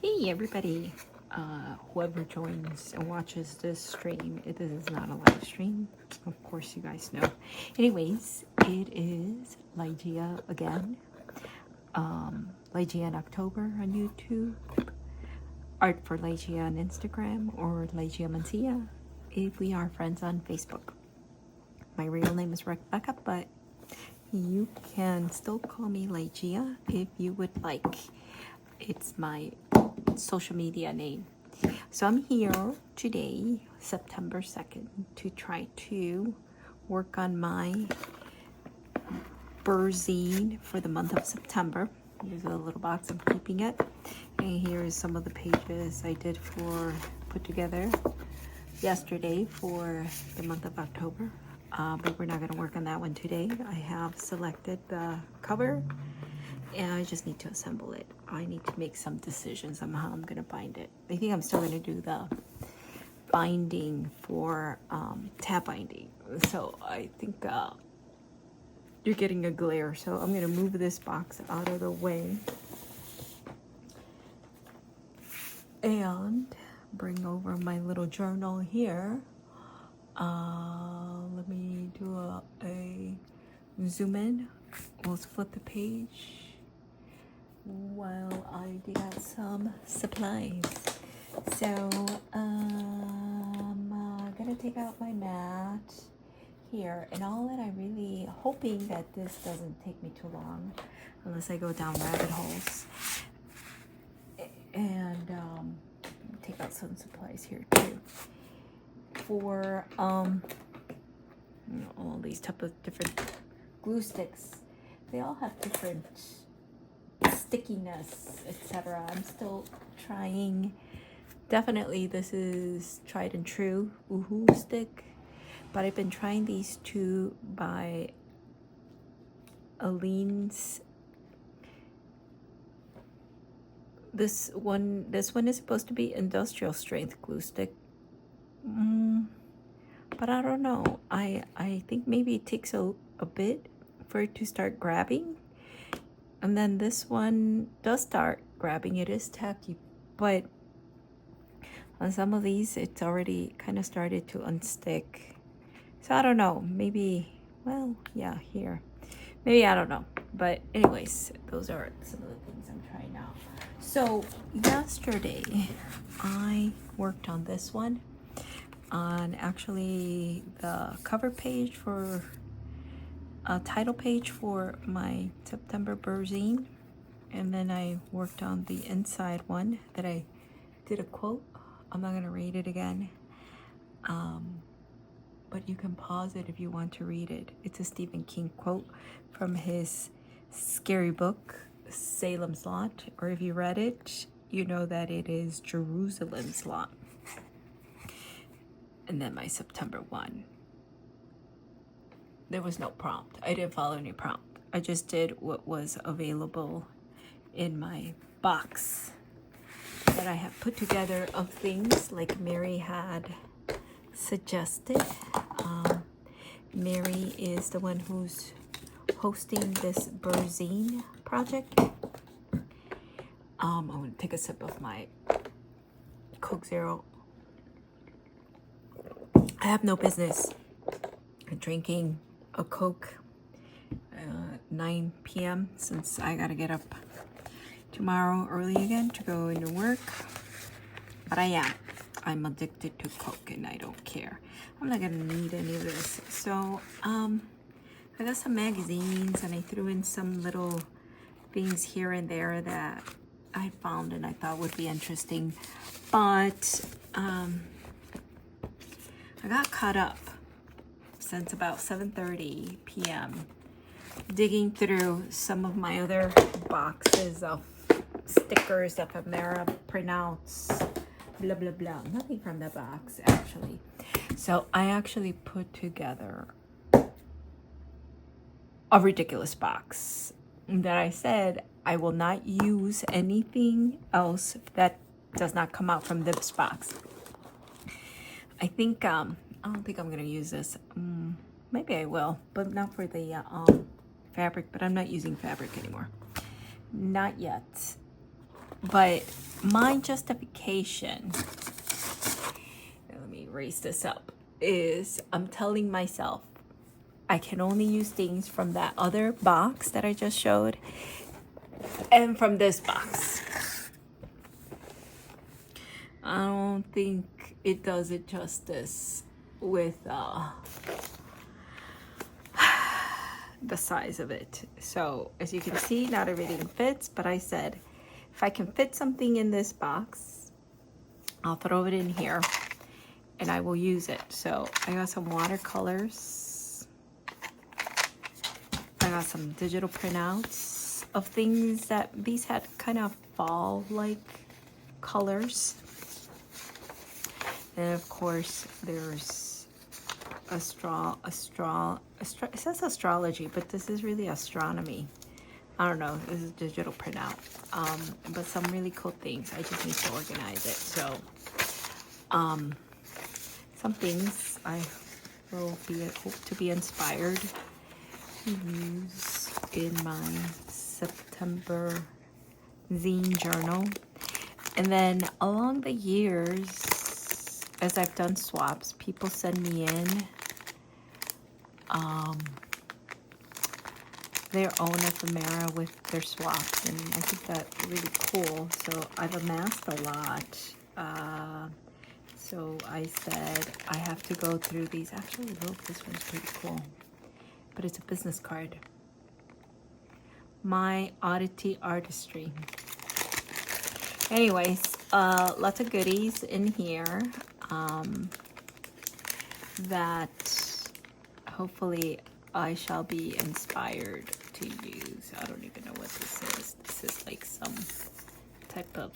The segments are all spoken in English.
Hey everybody, whoever joins and watches this stream, this is not a live stream, of course you guys know. Anyways, it is Lygia again, Lygia in October on YouTube, Art for Lygia on Instagram, or Lygia Mancia if we are friends on Facebook. My real name is Rebecca, but you can still call me Lygia if you would like. It's my social media name. So I'm here today, September 2nd, to try to work on my BERZine for the month of September. Here's a little box, I'm keeping it. And here is some of the pages I did put together yesterday for the month of October. But we're not going to work on that one today. I have selected the cover and I just need to assemble it. I need to make some decisions on how I'm going to bind it. I think I'm still going to do the binding for tab binding. So I think you're getting a glare. So I'm going to move this box out of the way and bring over my little journal here. Let me do a zoom in. We'll flip the page while I dig out some supplies. So I'm gonna take out my mat here, and all that I'm really hoping that this doesn't take me too long unless I go down rabbit holes, and take out some supplies here too for all these type of different glue sticks. They all have different stickiness, etc. I'm still trying. Definitely this is tried and true woohoo stick, but I've been trying these two by Aleene's. This one is supposed to be industrial strength glue stick, but I don't know. I think maybe it takes a bit for it to start grabbing. And then this one does start grabbing. It is tacky, but on some of these, it's already kind of started to unstick. So I don't know. Maybe, well, yeah, here. Maybe, I don't know. But anyways, those are some of the things I'm trying now. So yesterday, I worked on this one. On actually the cover page for a title page for my September BERZine, and then I worked on the inside one that I did a quote. I'm not gonna read it again, but you can pause it if you want to read it. It's a Stephen King quote from his scary book Salem's Lot, or if you read it, you know that it is Jerusalem's Lot. And then my September one, there was no prompt. I didn't follow any prompt. I just did what was available in my box that I have put together of things like Mary had suggested. Mary is the one who's hosting this BERZine project. I'm gonna take a sip of my Coke Zero. I have no business drinking a Coke 9 p.m. since I gotta get up tomorrow early again to go into work. But I'm addicted to Coke and I don't care. I'm not gonna need any of this. So I got some magazines and I threw in some little things here and there that I found and I thought would be interesting. But I got caught up since about 7:30 p.m. digging through some of my other boxes of stickers of Amera printouts, blah blah blah. Nothing from the box actually. So I actually put together a ridiculous box that I said I will not use anything else that does not come out from this box. I think I don't think I'm gonna use this. Maybe I will, but not for the fabric. But I'm not using fabric anymore, not yet. But my justification, let me raise this up, is I'm telling myself I can only use things from that other box that I just showed and from this box. I don't think it does it justice with the size of it. So as you can see, not everything fits, but I said if I can fit something in this box, I'll throw it in here and I will use it. So I got some watercolors. I got some digital printouts of things that these had kind of fall-like colors. And of course there's it says astrology, but this is really astronomy. I don't know, this is digital printout. But some really cool things. I just need to organize it. So some things I will hope to be inspired to use in my September zine journal. And then along the years, as I've done swaps, people send me in their own ephemera with their swaps, and I think that's really cool. So I've amassed a lot. So I said I have to go through these. Actually, look, this one's pretty cool, but it's a business card. My oddity artistry. Anyways, lots of goodies in here that hopefully I shall be inspired to use. I don't even know what this is. This is like some type of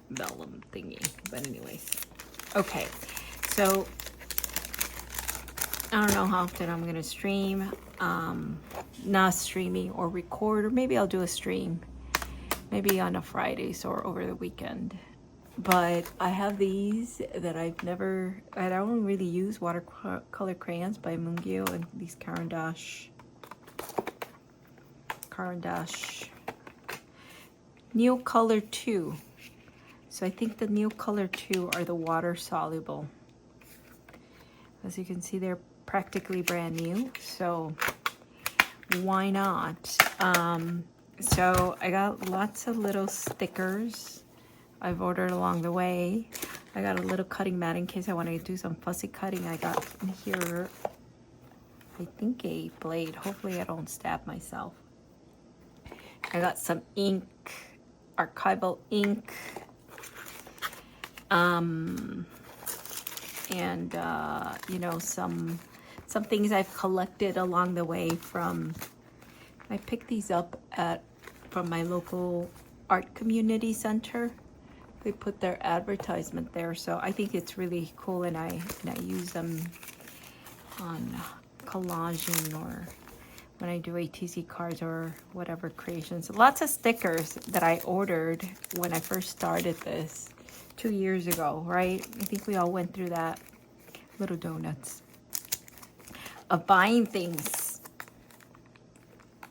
vellum thingy. But anyways, okay. So I don't know how often I'm gonna stream. Not streaming or record, or maybe I'll do a stream. Maybe on a Fridays or over the weekend. But I have these that I don't really use, watercolor crayons by Mungyo, and these Caran d'Ache Neo Color 2. So I think the Neo Color 2 are the water soluble. As you can see, they're practically brand new, so why not? So I got lots of little stickers I've ordered along the way. I got a little cutting mat in case I want to do some fussy cutting. I got in here, I think, a blade. Hopefully I don't stab myself. I got some ink, archival ink, and you know, some things I've collected along the way from. I picked these up from my local art community center. They put their advertisement there, so I think it's really cool, and I use them on collaging or when I do ATC cards or whatever creations. Lots of stickers that I ordered when I first started this 2 years ago, right? I think we all went through that. Little donuts of buying things,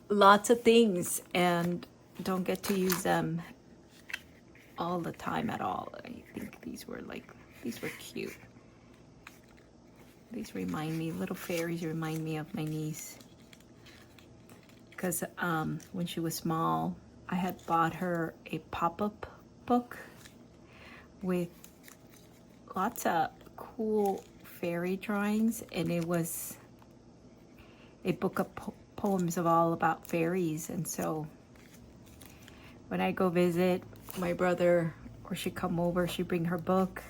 lots of things, and don't get to use them all the time at all. I think these were cute. These remind me, little fairies remind me of my niece, because when she was small, I had bought her a pop-up book with lots of cool fairy drawings, and it was a book of poems of all about fairies. And so when I go visit my brother, or she come over, she bring her book,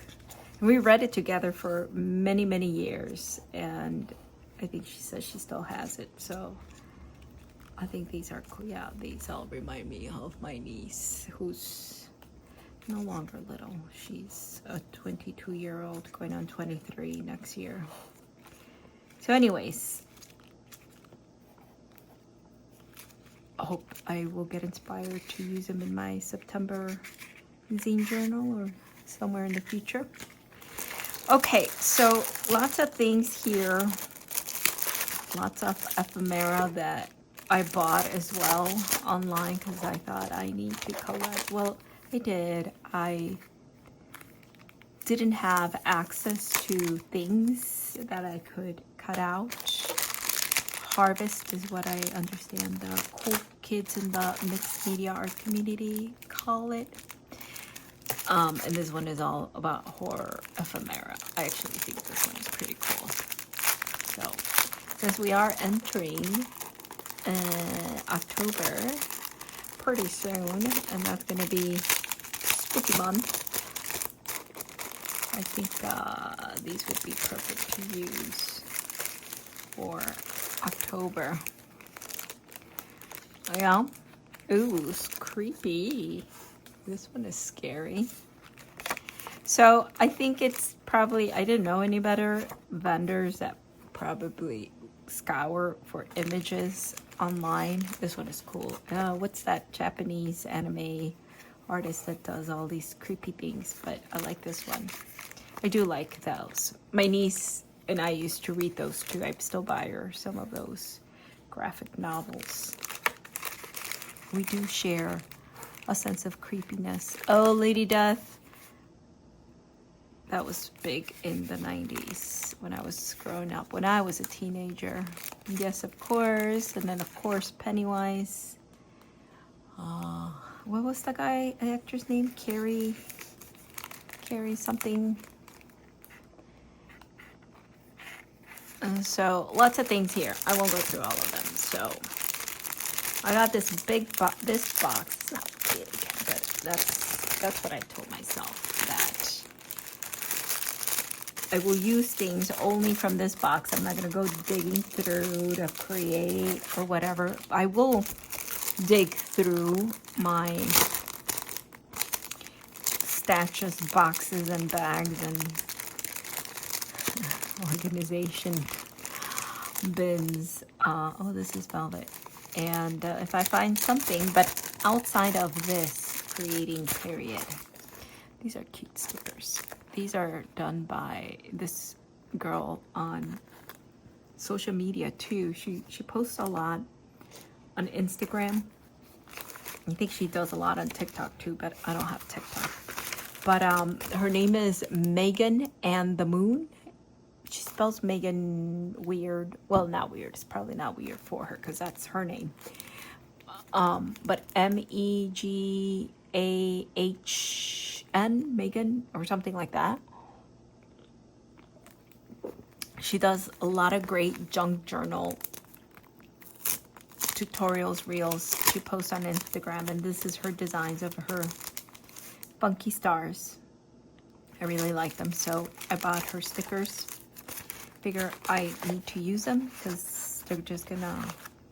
and we read it together for many years, and I think she says she still has it. So I think these are cool. Yeah, these all remind me of my niece, who's no longer little. She's a 22-year-old going on 23 next year. So anyways, I hope I will get inspired to use them in my September zine journal or somewhere in the future. Okay, so lots of things here. Lots of ephemera that I bought as well online, because I thought I need to collect. Well, I did, I didn't have access to things that I could cut out. Harvest is what I understand the cool kids in the mixed media art community call it. And this one is all about horror ephemera. I actually think this one is pretty cool. So, since we are entering October pretty soon, and that's going to be spooky month, I think these would be perfect to use for October. Yeah. Ooh, it's creepy. This one is scary. So I think it's probably, I didn't know any better vendors that probably scour for images online. This one is cool. What's that Japanese anime artist that does all these creepy things? But I like this one. I do like those. My niece and I used to read those too. I still buy her some of those graphic novels. We do share a sense of creepiness. Oh, Lady Death. That was big in the 90s when I was growing up, when I was a teenager. Yes, of course. And then, of course, Pennywise. What was the actor's name? Carrie something. So lots of things here. I won't go through all of them. So I got this big box. This box, it's not big, but that's what I told myself, that I will use things only from this box. I'm not gonna go digging through to create or whatever. I will dig through my stashes, boxes and bags and organization bins. Oh, this is velvet. And if I find something, but outside of this creating period, these are cute stickers. These are done by this girl on social media too. She posts a lot on Instagram. I think she does a lot on TikTok too, but I don't have TikTok. But her name is Megan and the Moon. She spells Megan weird. Well, not weird. It's probably not weird for her because that's her name. But MEGAHN, Megan, or something like that. She does a lot of great junk journal tutorials, reels. She posts on Instagram, and this is her designs of her funky stars. I really like them, so I bought her stickers. Figure I need to use them because they're just gonna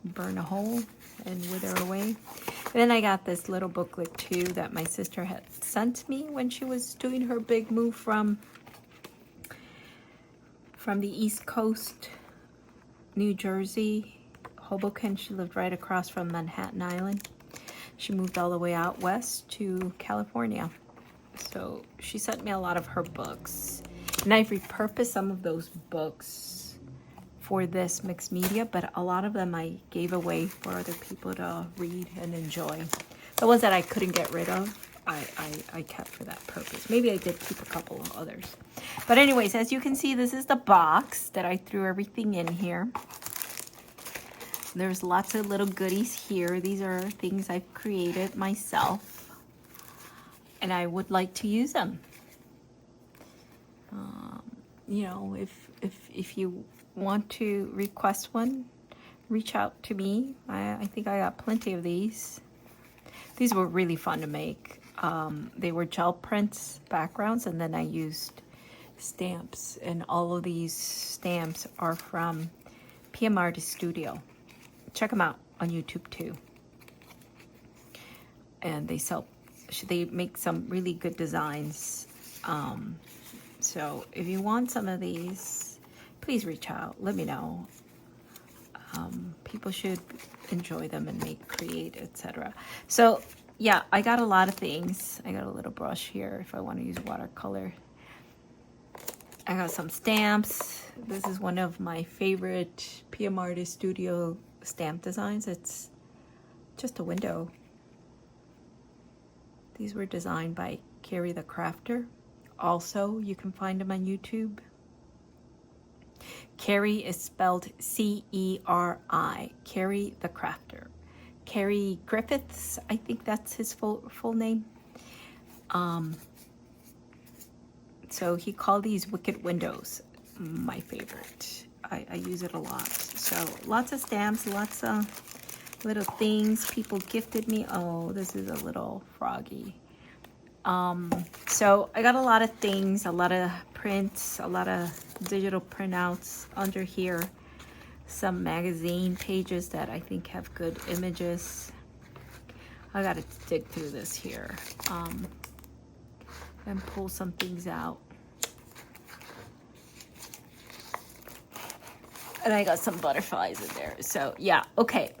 burn a hole and wither away. And then I got this little booklet too that my sister had sent me when she was doing her big move from the East Coast, New Jersey, Hoboken. She lived right across from Manhattan Island. She moved all the way out west to California. So she sent me a lot of her books. And I've repurposed some of those books for this mixed media, but a lot of them I gave away for other people to read and enjoy. The ones that I couldn't get rid of, I kept for that purpose. Maybe I did keep a couple of others. But anyways, as you can see, this is the box that I threw everything in here. There's lots of little goodies here. These are things I've created myself, and I would like to use them. You know, if you want to request one, reach out to me. I think I got plenty of these. These were really fun to make. They were gel prints backgrounds, and then I used stamps, and all of these stamps are from PM Artist Studio. Check them out on YouTube too. And they make some really good designs. So if you want some of these, please reach out. Let me know. People should enjoy them and create, etc. So yeah, I got a lot of things. I got a little brush here if I want to use watercolor. I got some stamps. This is one of my favorite PM Artist Studio stamp designs. It's just a window. These were designed by Carrie the Crafter. Also, you can find them on YouTube. Carrie is spelled C-E-R-I, Carrie the Crafter. Carrie Griffiths, I think that's his full name. So he called these wicked windows my favorite. I use it a lot. So lots of stamps, lots of little things people gifted me. Oh, this is a little froggy. So I got a lot of things, a lot of prints, a lot of digital printouts under here. Some magazine pages that I think have good images. I gotta dig through this here and pull some things out. And I got some butterflies in there. So yeah, okay.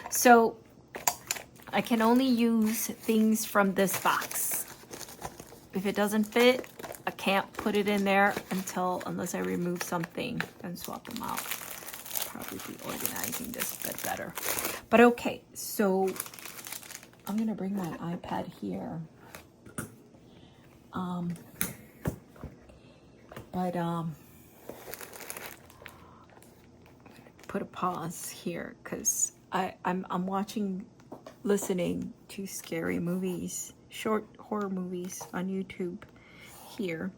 So I can only use things from this box. If it doesn't fit, I can't put it in there unless I remove something and swap them out. Probably be organizing this a bit better. But okay, so I'm gonna bring my iPad here. Put a pause here because I'm listening to scary movies, short horror movies on YouTube here.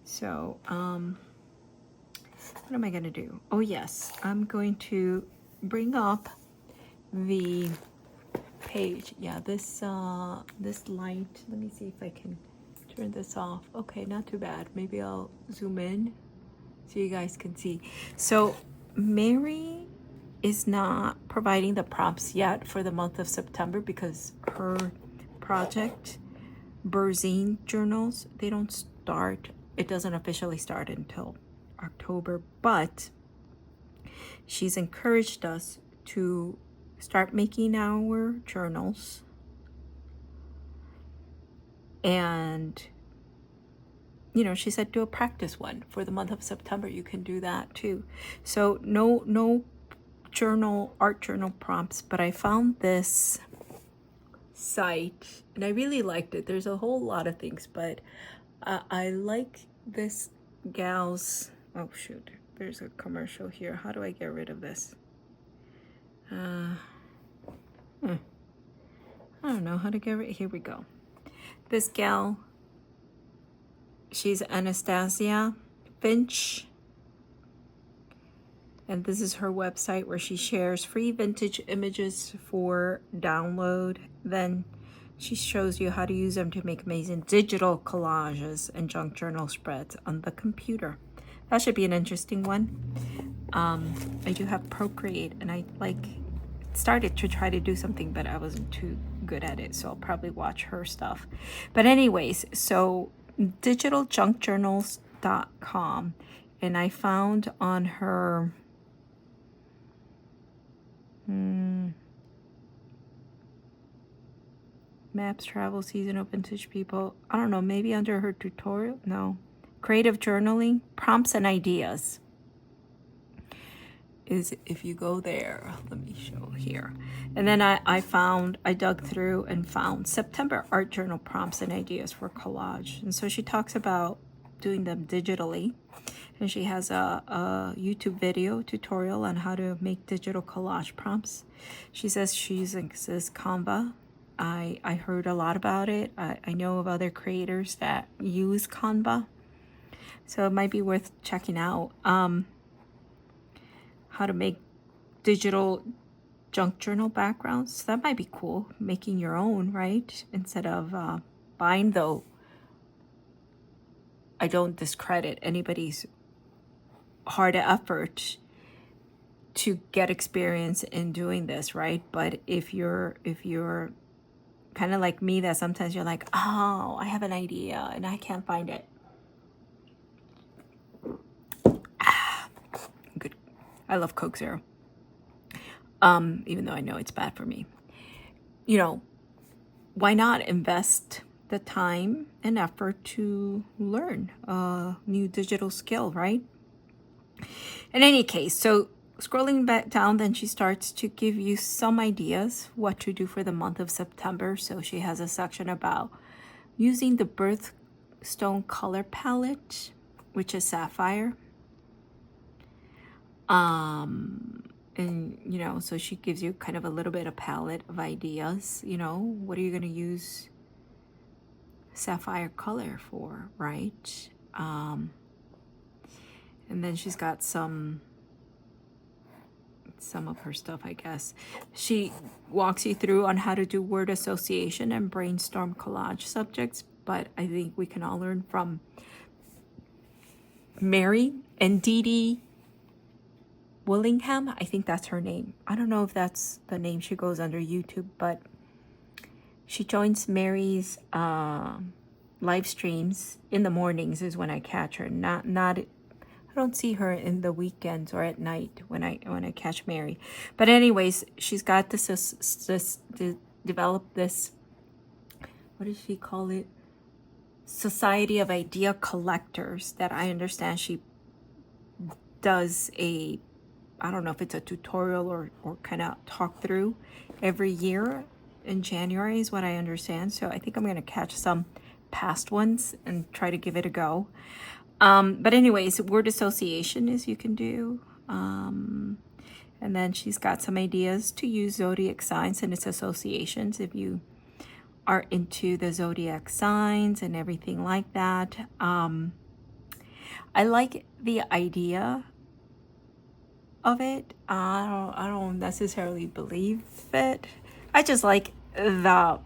So what am I gonna do? Oh yes, I'm going to bring up the page. Yeah, this light. Let me see if I can turn this off. Okay, not too bad. Maybe I'll zoom in so you guys can see. So Mary is not providing the prompts yet for the month of September because her project, BERZine Journals, they don't start, it doesn't officially start until October, but she's encouraged us to start making our journals. And you know, she said do a practice one for the month of September. You can do that too. So no art journal prompts, but I found this site and I really liked it. There's a whole lot of things, but I like this gal's, oh shoot, there's a commercial here. How do I get rid of this? I don't know how to get rid. Here we go. This gal, she's Anastasia Finch, and this is her website where she shares free vintage images for download. Then she shows you how to use them to make amazing digital collages and junk journal spreads on the computer. That should be an interesting one. I do have Procreate, and I started to try to do something, but I wasn't too good at it, so I'll probably watch her stuff. But anyways, so digitaljunkjournals.com, and I found on her maps, travel, seasonal, vintage people, I don't know, maybe under her tutorial, no, creative journaling, prompts and ideas is, if you go there, let me show here. And then I dug through and found September art journal prompts and ideas for collage. And so she talks about doing them digitally, and she has a YouTube video tutorial on how to make digital collage prompts. She says she uses Canva. I heard a lot about it. I know of other creators that use Canva, so it might be worth checking out. How to make digital junk journal backgrounds. So that might be cool, making your own, right? Instead of buying, though. I don't discredit anybody's hard effort to get experience in doing this, right? But if you're kind of like me, that sometimes you're like, oh, I have an idea and I can't find it. Good. I love Coke Zero. Even though I know it's bad for me. You know, why not invest the time and effort to learn a new digital skill, right? In any case, so scrolling back down, then she starts to give you some ideas what to do for the month of September. So she has a section about using the birthstone color palette, which is sapphire. And you know, so she gives you kind of a little bit of palette of ideas. You know, what are you going to use sapphire color for, right? And then she's got some of her stuff, I guess. She walks you through on how to do word association and brainstorm collage subjects, but I think we can all learn from Mary and Dee Dee Willingham. I think that's her name. I don't know if that's the name she goes under YouTube, but she joins Mary's live streams in the mornings is when I catch her. Not I don't see her in the weekends or at night when I catch Mary. But anyways, she's got developed this, what does she call it? Society of Idea Collectors, that I understand she does a, I don't know if it's a tutorial or kind of talk through every year in January is what I understand. So I think I'm going to catch some past ones and try to give it a go. But anyways, word association is you can do. And then she's got some ideas to use zodiac signs and its associations if you are into the zodiac signs and everything like that. I like the idea of it. I don't necessarily believe it. I just like the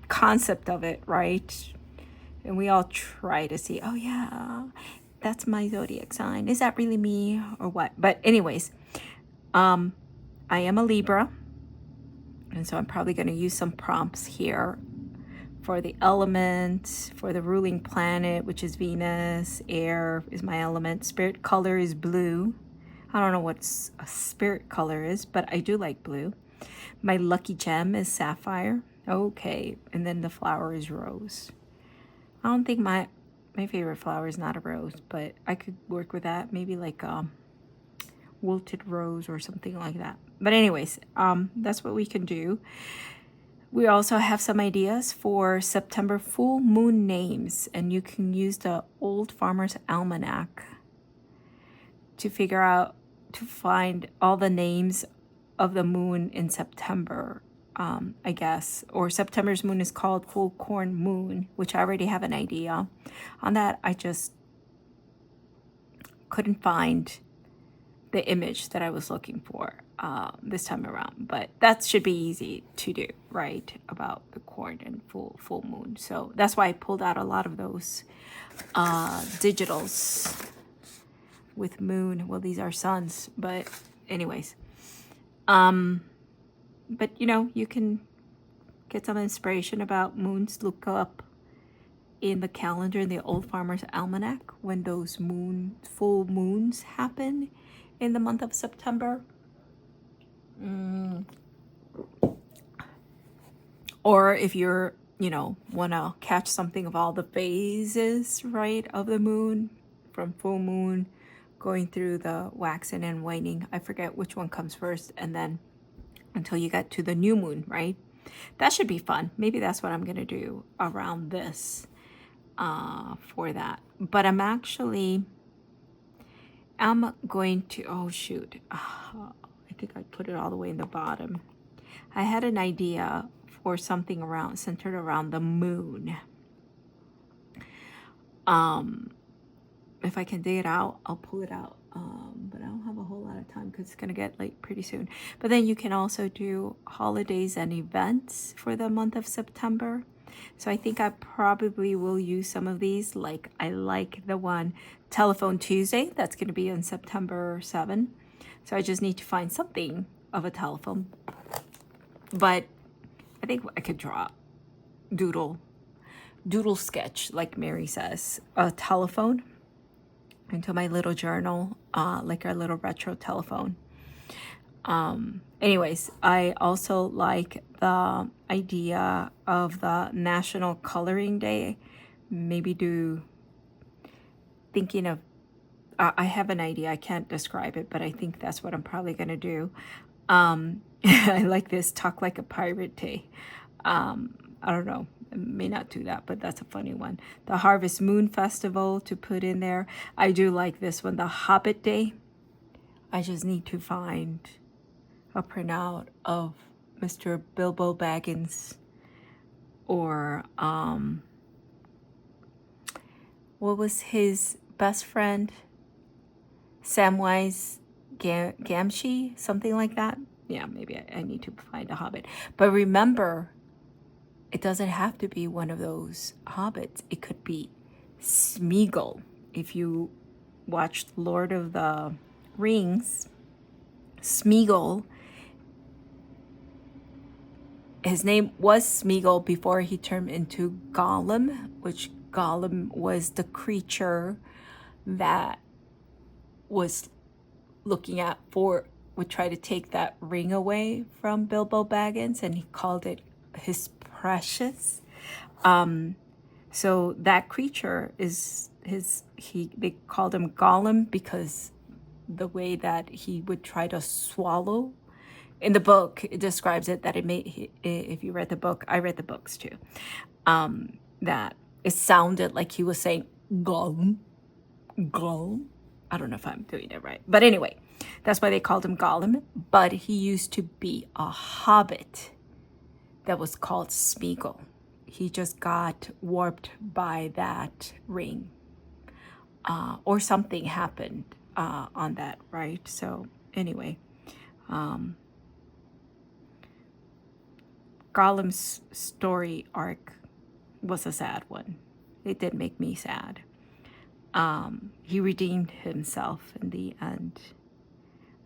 concept of it, right? And we all try to see, oh yeah, that's my zodiac sign. Is that really me or what? But anyways, I am a Libra. And so I'm probably going to use some prompts here for the element, for the ruling planet, which is Venus. Air is my element. Spirit color is blue. I don't know what a spirit color is, but I do like blue. My lucky gem is sapphire. Okay. And then the flower is rose. I don't think my favorite flower is not a rose, but I could work with that. Maybe like wilted rose or something like that. But anyways, that's what we can do. We also have some ideas for September full moon names, and you can use the Old Farmer's Almanac to find all the names of the moon in September. I guess, or September's moon is called full corn moon, which I already have an idea on that. I just couldn't find the image that I was looking for this time around, but that should be easy to do, right? About the corn and full moon. So that's why I pulled out a lot of those digitals with moon. Well, these are suns, but anyways, but you know, you can get some inspiration about moons. Look up in the calendar in the Old Farmer's Almanac when those full moons happen in the month of September. Or if you're, you know, want to catch something of all the phases, right, of the moon, from full moon going through the waxing and waning. I forget which one comes first, and then until you get to the new moon, right? That should be fun. Maybe that's what I'm going to do around this for that. But I'm going to, oh shoot. I think I put it all the way in the bottom. I had an idea for something centered around the moon. If I can dig it out, I'll pull it out. But I don't have a whole lot of time because it's going to get late pretty soon. But then you can also do holidays and events for the month of September. So I think I probably will use some of these. Like I like the one Telephone Tuesday. That's going to be on September 7. So I just need to find something of a telephone. But I think I could draw doodle sketch, like Mary says, a telephone into my little journal, like our little retro telephone. Anyways, I also like the idea of the National Coloring Day. Maybe thinking of I have an idea. I can't describe it, but I think that's what I'm probably going to do. I like this, talk like a pirate day. I don't know. I may not do that, but that's a funny one. The Harvest Moon Festival to put in there. I do like this one, the Hobbit Day. I just need to find a printout of Mr. Bilbo Baggins, or what was his best friend? Samwise Gamgee, something like that. Yeah, maybe I need to find a hobbit. But remember, it doesn't have to be one of those hobbits. It could be Smeagol. If you watched Lord of the Rings, Smeagol, his name was Smeagol before he turned into Gollum, which Gollum was the creature that was looking at would try to take that ring away from Bilbo Baggins, and he called it his precious. So that creature is they called him Gollum because the way that he would try to swallow. In the book, it describes it that it made, if you read the book, I read the books too, that it sounded like he was saying Gollum, Gollum. I don't know if I'm doing it right. But anyway, that's why they called him Gollum. But he used to be a hobbit that was called Smeagol. He just got warped by that ring. Or something happened on that, right? So anyway, Gollum's story arc was a sad one. It did make me sad. He redeemed himself in the end.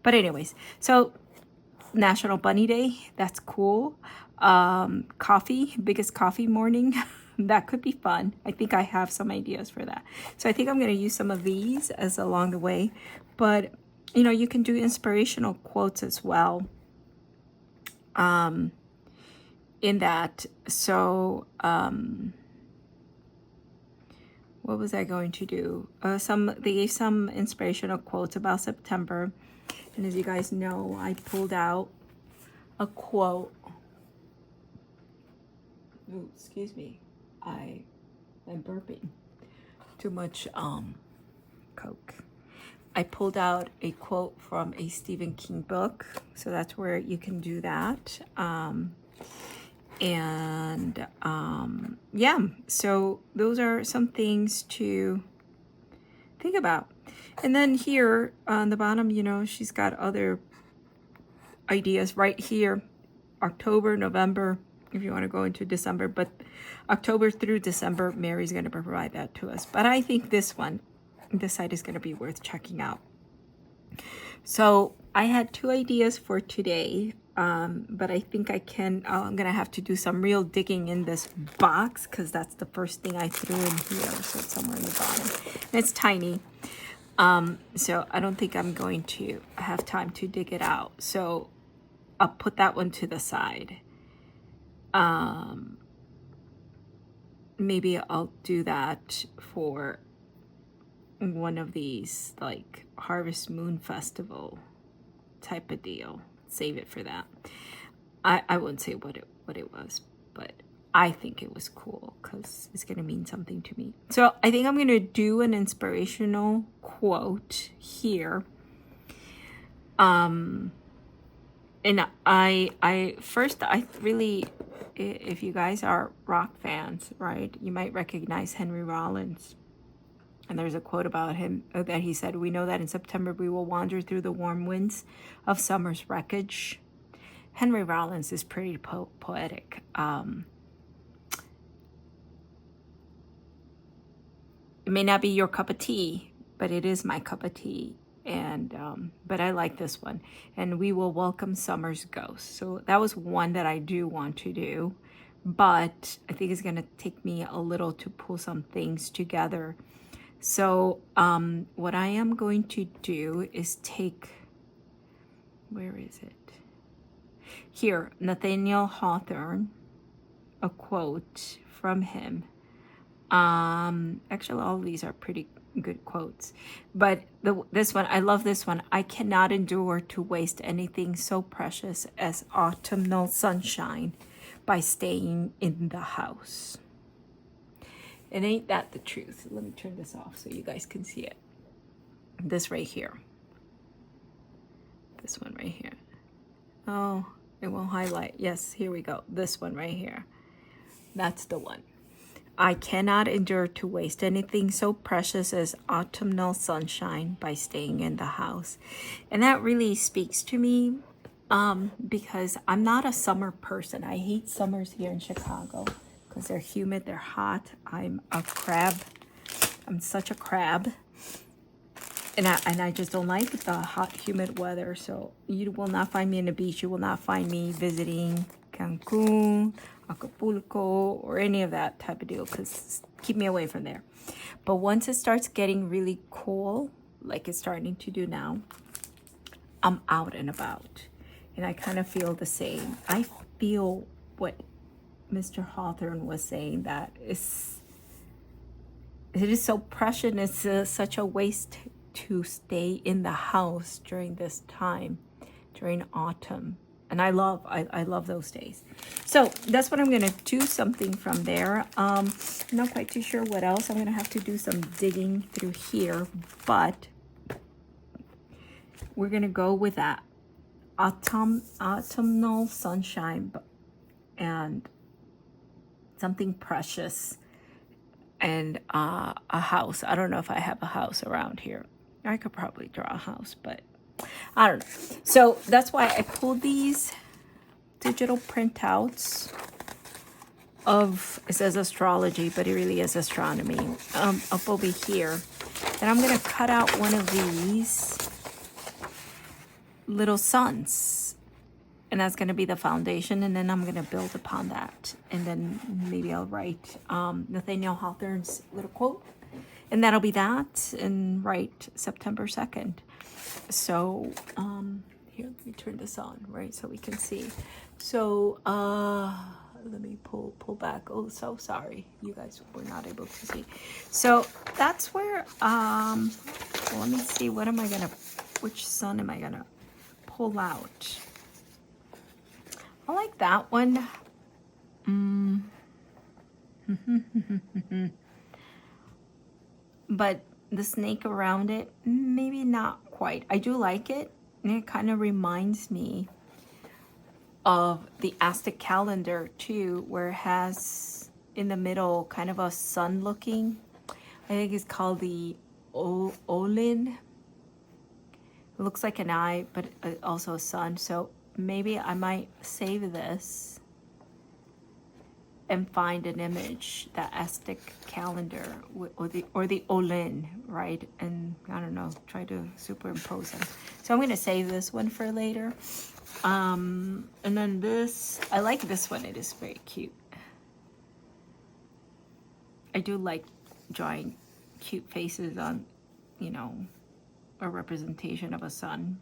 But anyways, so National Bunny Day, that's cool. Coffee, biggest coffee morning. That could be fun. I think I have some ideas for that. So I think I'm going to use some of these as along the way. But, you know, you can do inspirational quotes as well. In that. So, what was I going to do? They gave some inspirational quotes about September. And as you guys know, I pulled out a quote. Ooh, excuse me. I am burping. Too much Coke. I pulled out a quote from a Stephen King book. So that's where you can do that. Yeah, so those are some things to think about. And then here on the bottom, you know, she's got other ideas right here. October, November, if you want to go into December, but October through December, Mary's going to provide that to us. But I think this site is going to be worth checking out. So I had 2 ideas for today, but I think I'm going to have to do some real digging in this box because that's the first thing I threw in here. So it's somewhere in the bottom. And it's tiny. So I don't think I'm going to have time to dig it out. So I'll put that one to the side. Maybe I'll do that for one of these, like Harvest Moon Festival type of deal. Save it for that. I wouldn't say what it was, but I think it was cool because it's going to mean something to me. So I think I'm going to do an inspirational quote here. And I really, if you guys are rock fans, right, you might recognize Henry Rollins. And there's a quote about him that he said, "We know that in September we will wander through the warm winds of summer's wreckage." Henry Rollins is pretty poetic. It may not be your cup of tea, but it is my cup of tea. And but I like this one. And we will welcome summer's ghost. So that was one that I do want to do, but I think it's going to take me a little to pull some things together. So what I am going to do is take, where is it? Here, Nathaniel Hawthorne, a quote from him. Actually, all of these are pretty good quotes. But this one, I love this one. I cannot endure to waste anything so precious as autumnal sunshine by staying in the house. And ain't that the truth? Let me turn this off so you guys can see it. This right here. This one right here. Oh, it won't highlight. Yes, here we go. This one right here. That's the one. I cannot endure to waste anything so precious as autumnal sunshine by staying in the house. And that really speaks to me because I'm not a summer person. I hate summers here in Chicago because they're humid, they're hot. I'm a crab. I'm such a crab. And I just don't like the hot, humid weather. So you will not find me in the beach. You will not find me visiting Cancun, Acapulco, or any of that type of deal, because keep me away from there. But once it starts getting really cool, like it's starting to do now, I'm out and about. And I kind of feel the same. I feel what Mr. Hawthorne was saying, that it is so precious. It's such a waste to stay in the house during this time, during autumn. And I love those days. So that's what I'm going to do, something from there. I'm not quite too sure what else. I'm going to have to do some digging through here, but we're going to go with that autumnal sunshine and something precious, and a house. I don't know if I have a house around here. I could probably draw a house, but I don't know. So that's why I pulled these digital printouts of, it says astrology, but it really is astronomy, up over here. And I'm going to cut out one of these little suns. And that's going to be the foundation. And then I'm going to build upon that. And then maybe I'll write Nathaniel Hawthorne's little quote. And that'll be that. And write September 2nd. So here, let me turn this on, right, so we can see. So let me pull back. Oh, so sorry, you guys were not able to see. So that's where well, let me see, which sun am I gonna pull out? I like that one. But the snake around it, maybe not quite. I do like it, and it kind of reminds me of the Aztec calendar too, where it has in the middle kind of a sun looking. I think it's called the Olin. It looks like an eye, but also a sun. So maybe I might save this and find an image, that Aztec calendar, or the Olin, right? And I don't know, try to superimpose them. So I'm going to save this one for later. And then this, I like this one. It is very cute. I do like drawing cute faces on, a representation of a sun.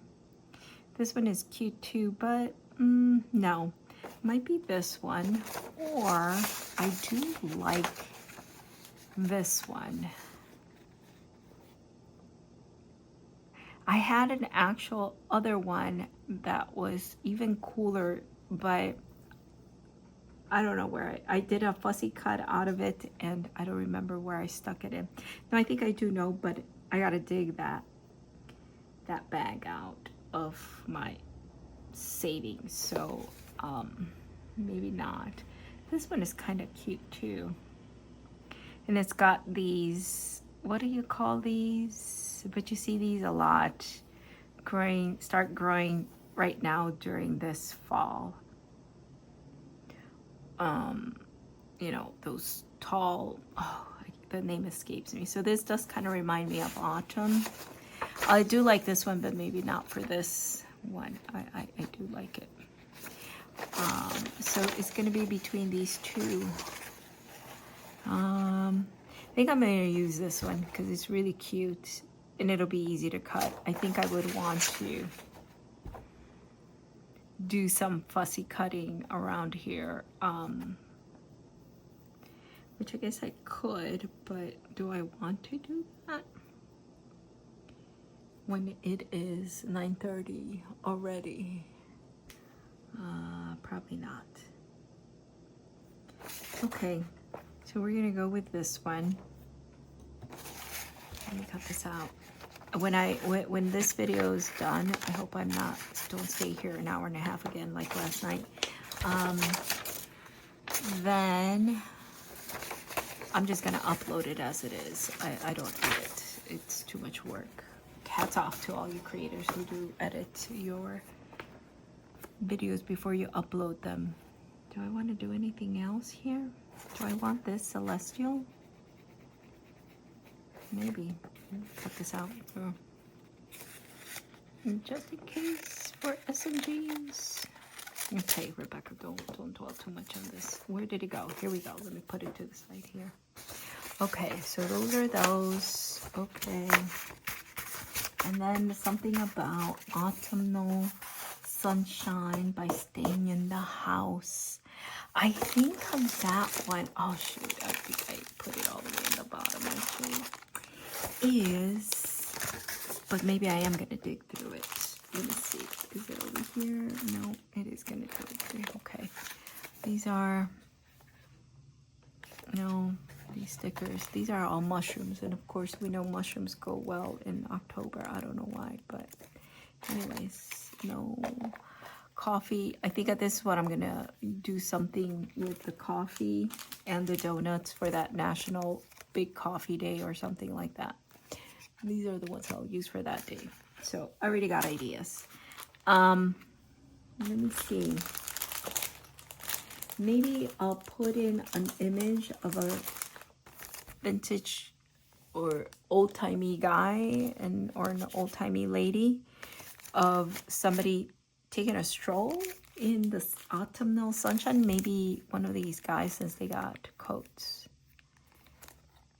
This one is cute too, but no. Might be this one, or I do like this one. I had an actual other one that was even cooler, but I don't know where I did a fussy cut out of it, and I don't remember where I stuck it in. No, I think I do know, but I gotta dig that bag out of my savings. So maybe not. This one is kind of cute too, and it's got these, what do you call these, but you see these a lot start growing right now during this fall. Those tall, the name escapes me. So this does kind of remind me of autumn. I do like this one, but maybe not for this one. I do like it. So it's going to be between these two. I think I'm going to use this one because it's really cute and it'll be easy to cut. I think I would want to do some fussy cutting around here. which I guess I could, but do I want to do that when it is 9:30 already? Probably not. Okay, so we're gonna go with this one. Let me cut this out. When this video is done, I hope I'm not, don't stay here an hour and a half again like last night. Then I'm just gonna upload it as it is. I don't edit. It's too much work. Hats off to all you creators who do edit your videos before you upload them. Do I want to do anything else here? Do I want this celestial? Maybe. Cut this out. Oh. Just in case for SMGs. Okay, Rebecca, don't dwell too much on this. Where did it go? Here we go. Let me put it to the side here. Okay, so those are those. Okay. And then something about autumnal sunshine by staying in the house. I think on that one, oh shoot, I think I put it all the way in the bottom actually, is, but maybe I am going to dig through it. Let me see. Is it over here? No, it is going to do it. Okay. These are, no, these stickers. These are all mushrooms. And of course, we know mushrooms go well in October. I don't know why, but anyways, no. Coffee. I think this is what I'm going to do, something with the coffee and the donuts for that National Big Coffee Day or something like that. These are the ones I'll use for that day. So I already got ideas. Let me see. Maybe I'll put in an image of a vintage or old-timey guy or an old-timey lady of somebody taking a stroll in the autumnal sunshine. Maybe one of these guys, since they got coats.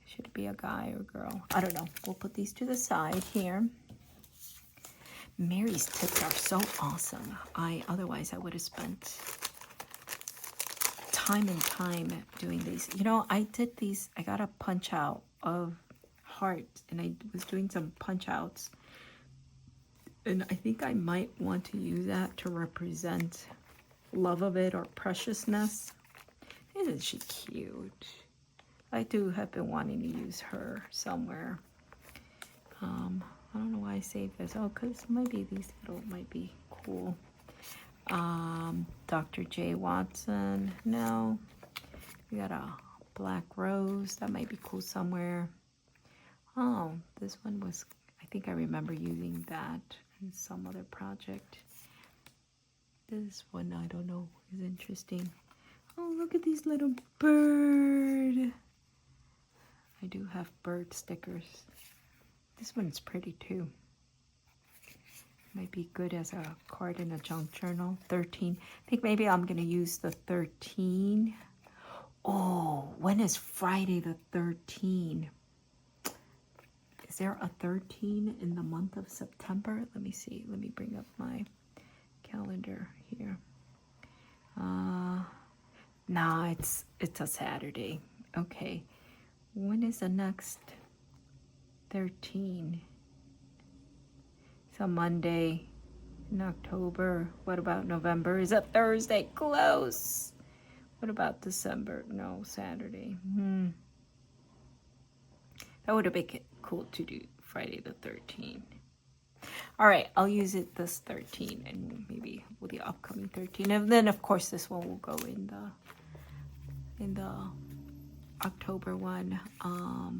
Should it be a guy or girl? I don't know. We'll put these to the side here. Mary's tips are so awesome. Otherwise I would have spent time and time doing these. You know, I did these. I got a punch out of heart, and I was doing some punch outs. And I think I might want to use that to represent love of it or preciousness. Isn't she cute? I do have been wanting to use her somewhere. I don't know why I saved this. Oh, because maybe these little might be cool. Dr. J. Watson. No. We got a black rose. That might be cool somewhere. Oh, this one was, I think I remember using that in some other project. This one, I don't know, is interesting. Oh, look at these little bird. I do have bird stickers. This one's pretty too. Might be good as a card in a junk journal. 13. I think maybe I'm going to use the 13. Oh, when is Friday the 13th? Is there a 13 in the month of September? Let me see. Let me bring up my calendar here. Nah, it's a Saturday. Okay. When is the next 13? It's a Monday in October. What about November? Is a Thursday? Close. What about December? No, Saturday. That would have been cool to do Friday the 13th. All right, I'll use it this 13 and maybe with the upcoming 13. And then of course this one will go in the October one.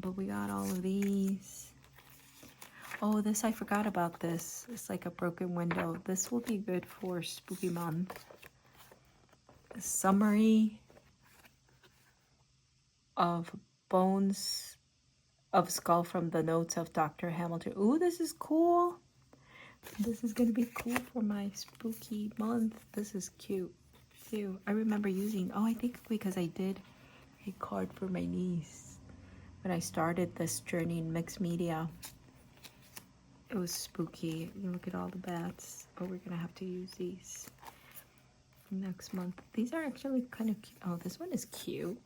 But we got all of these. Oh, this, I forgot about this. It's like a broken window. This will be good for spooky month. A summary of bones of skull from the notes of Dr. Hamilton. Ooh, this is cool. This is gonna be cool for my spooky month. This is cute. Cute. I remember using, I think because I did a card for my niece when I started this journey in mixed media. It was spooky. You look at all the bats, but we're gonna have to use these next month. These are actually kind of cute. Oh, this one is cute.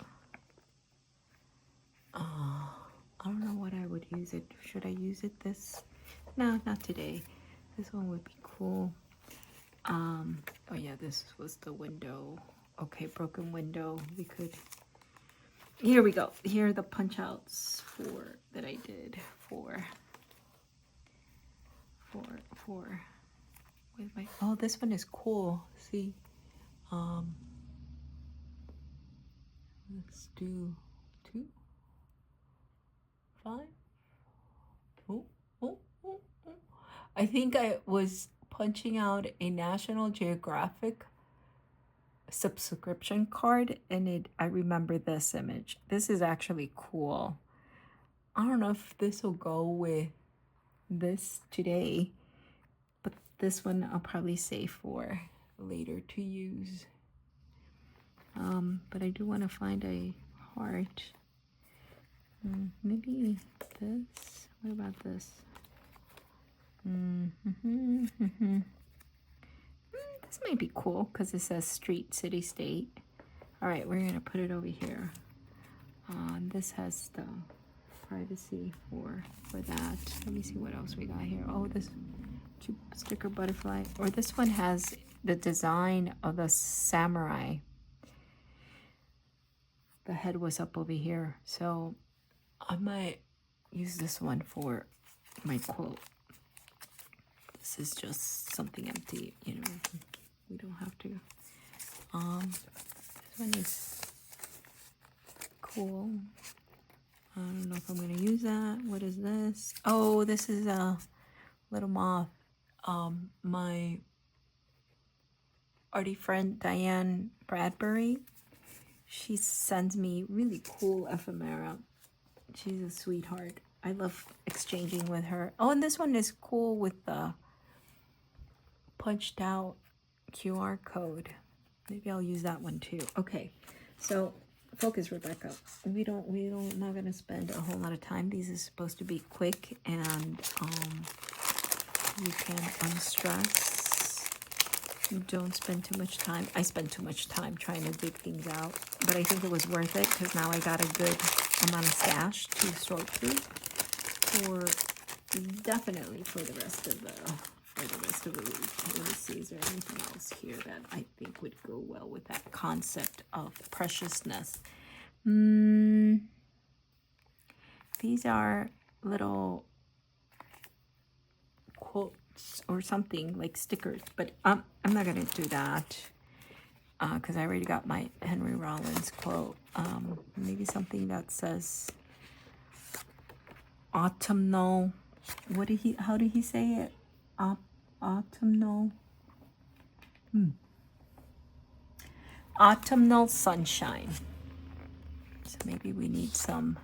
use it. Should I use it this? No, not today. This one would be cool. Oh yeah, this was the window. Okay, broken window. We could. Here we go. Here are the punch outs for that I did for with my. Oh, this one is cool. See, let's do 2, 5. Oh, oh, oh, oh. I think I was punching out a National Geographic subscription card, and I remember this image. This is actually cool. I don't know if this will go with this today, but this one I'll probably save for later to use. But I do want to find a heart. Maybe this. What about this? This might be cool because it says street, city, state. All right, we're gonna put it over here. This has the privacy for that. Let me see what else we got here. Oh, this cute sticker butterfly. Or this one has the design of the samurai. The head was up over here, so I might use this one for my quote. This is just something empty, you know. We don't have to. This one is cool. I don't know if I'm gonna use that. What is this? Oh, this is a little moth. My arty friend Diane Bradbury, she sends me really cool ephemera. She's a sweetheart. I love exchanging with her. Oh, and this one is cool with the punched out QR code. Maybe I'll use that one too. Okay, so focus, Rebecca. We don't not gonna spend a whole lot of time. These are supposed to be quick, and you can unstress. You don't spend too much time. I spent too much time trying to dig things out, but I think it was worth it because now I got a good amount of stash to sort through for definitely for the rest of the week. Let me see, is there anything else here that I think would go well with that concept of preciousness? These are little quotes or something like stickers, but I'm not gonna do that because I already got my Henry Rollins quote. Maybe something that says autumnal. How did he say it? Autumnal. Autumnal sunshine. So maybe we need some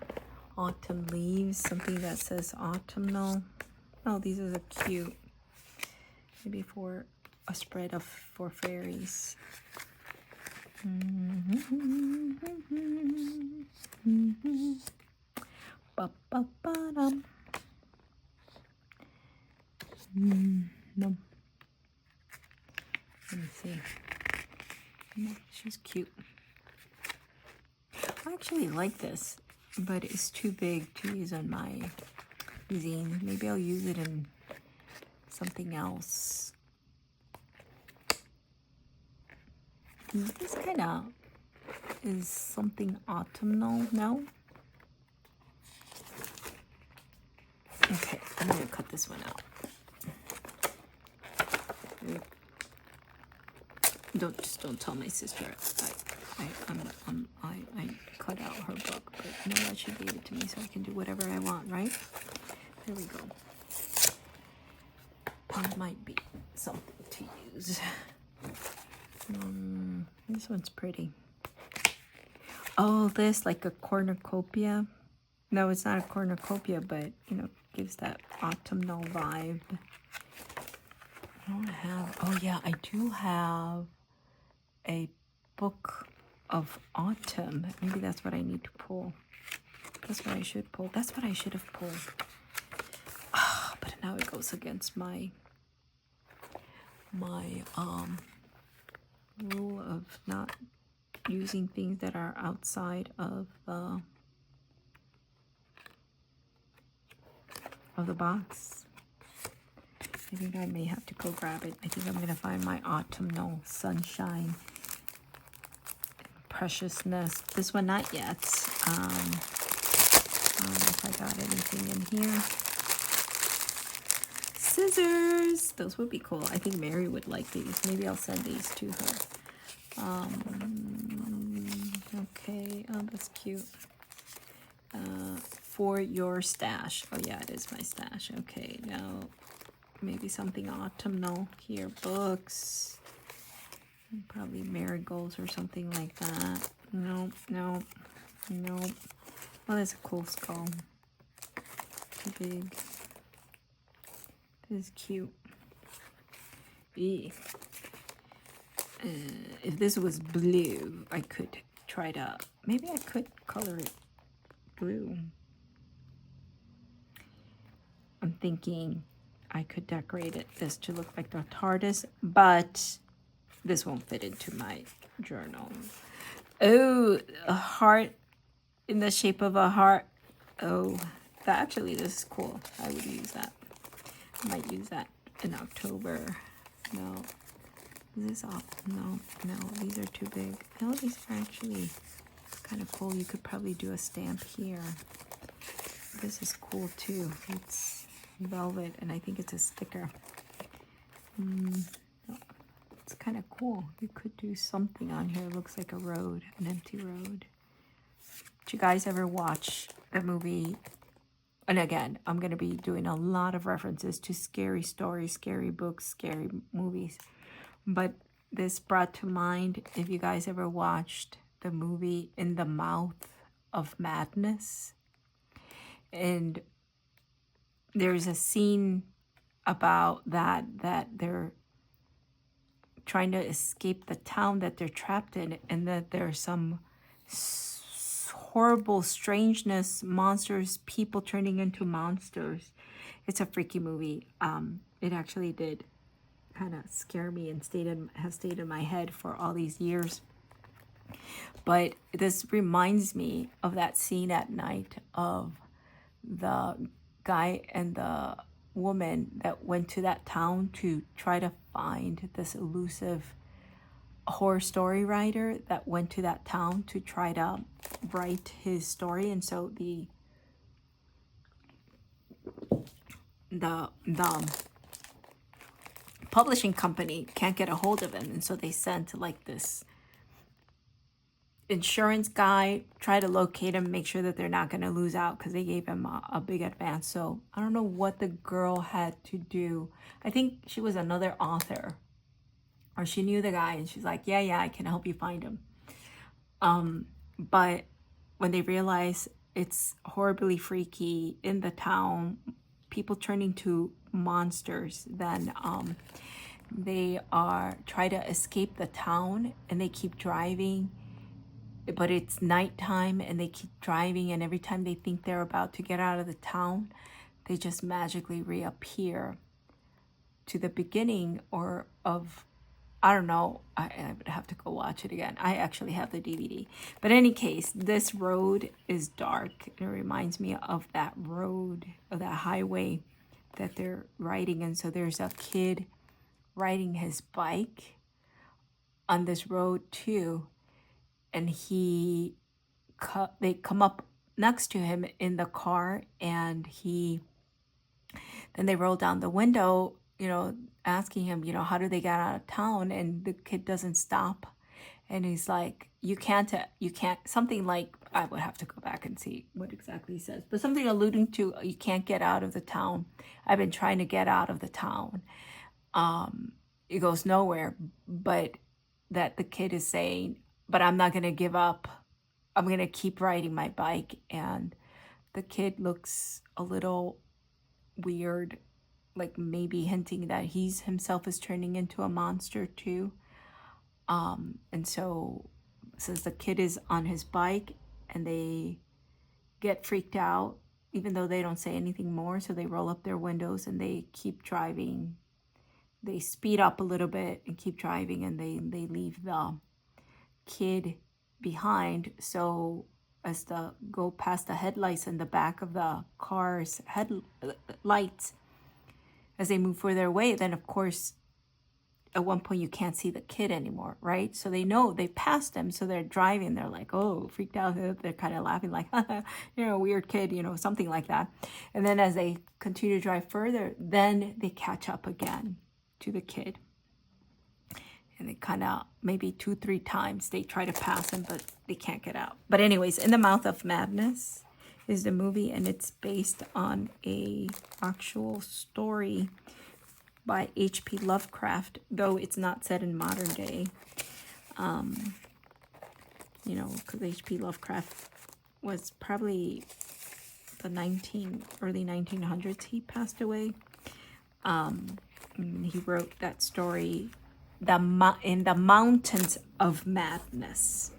autumn leaves, something that says autumnal. Oh, these are cute. Maybe for a spread for fairies. Ba-ba-ba-dum. No. Let me see. No, she's cute. I actually like this, but it's too big to use on my zine. Maybe I'll use it in something else. This kind of is something autumnal now. Okay, I'm gonna cut this one out. Don't tell my sister I cut out her book, but you know what? She gave it to me, so I can do whatever I want, right? There we go. It might be something to use. This one's pretty. Oh, this like a cornucopia. No, it's not a cornucopia, but you know, gives that autumnal vibe. I don't have. Oh yeah, I do have a book of autumn. Maybe that's what I need to pull. That's what I should pull. That's what I should have pulled. But now it goes against my rule of not using things that are outside of the of the box. I think I may have to go grab it. I think I'm going to find my autumnal sunshine preciousness. This one, not yet. I don't know if I got anything in here. Scissors. Those would be cool. I think Mary would like these. Maybe I'll send these to her. Okay. Oh, that's cute. For your stash. Oh, yeah, it is my stash. Okay, now maybe something autumnal here. Books. Probably marigolds or something like that. Nope, nope, nope. Oh, that's a cool skull. Too big. This is cute. If this was blue, I could try to... Maybe I could color it blue. I'm thinking I could decorate this to look like the TARDIS, but this won't fit into my journal. Oh, a heart in the shape of a heart. Oh, actually, this is cool. I would use that. I might use that in October. No. Is this off? No, these are too big. No, these are actually kind of cool. You could probably do a stamp here. This is cool too. It's velvet, and I think it's a sticker. It's kind of cool. You could do something on here. It looks like a road, an empty road. Did you guys ever watch the movie? And again, I'm going to be doing a lot of references to scary stories, scary books, scary movies. But this brought to mind, if you guys ever watched the movie In the Mouth of Madness. And there's a scene about that they're trying to escape the town that they're trapped in, and that there's some horrible strangeness, monsters, people turning into monsters. It's a freaky movie. It actually did kind of scare me and has stayed in my head for all these years. But this reminds me of that scene at night of the guy and the woman that went to that town to try to find this elusive horror story writer that went to that town to try to write his story. And so the publishing company can't get a hold of him, and so they sent like this insurance guy, try to locate him, make sure that they're not going to lose out, because they gave him a big advance. So I don't know what the girl had to do. I think she was another author, or she knew the guy, and she's like, yeah, I can help you find him. But when they realize it's horribly freaky in the town, people turning to monsters, then they try to escape the town, and they keep driving, but it's nighttime, and they keep driving, and every time they think they're about to get out of the town, they just magically reappear to the beginning of, I don't know, I would have to go watch it again. I actually have the DVD. But in any case, this road is dark. It reminds me of that road, of that highway that they're riding. And so there's a kid riding his bike on this road too. And they come up next to him in the car, and then they roll down the window, asking him, how do they get out of town? And the kid doesn't stop. And he's like, you can't, something like, I would have to go back and see what exactly he says, but something alluding to, you can't get out of the town. I've been trying to get out of the town. It goes nowhere, but that the kid is saying, but I'm not going to give up. I'm going to keep riding my bike. And the kid looks a little weird, like maybe hinting that he's himself is turning into a monster too. And so since the kid is on his bike, and they get freaked out, even though they don't say anything more, so they roll up their windows and they keep driving. They speed up a little bit and keep driving, and they leave the kid behind. So as the go past the headlights in the back of the car's headlights, as they move further away, then of course at one point you can't see the kid anymore, right? So they know they passed them, so they're driving, they're like, oh, freaked out. They're kind of laughing like, weird kid, something like that. And then as they continue to drive further, then they catch up again to the kid. And they kind of, maybe 2-3 times they try to pass him, but they can't get out. But anyways, In the Mouth of Madness is the movie, and it's based on a actual story by H.P. Lovecraft, though it's not set in modern day. Because H.P. Lovecraft was probably the early 1900s he passed away. He wrote that story, In the Mountains of Madness.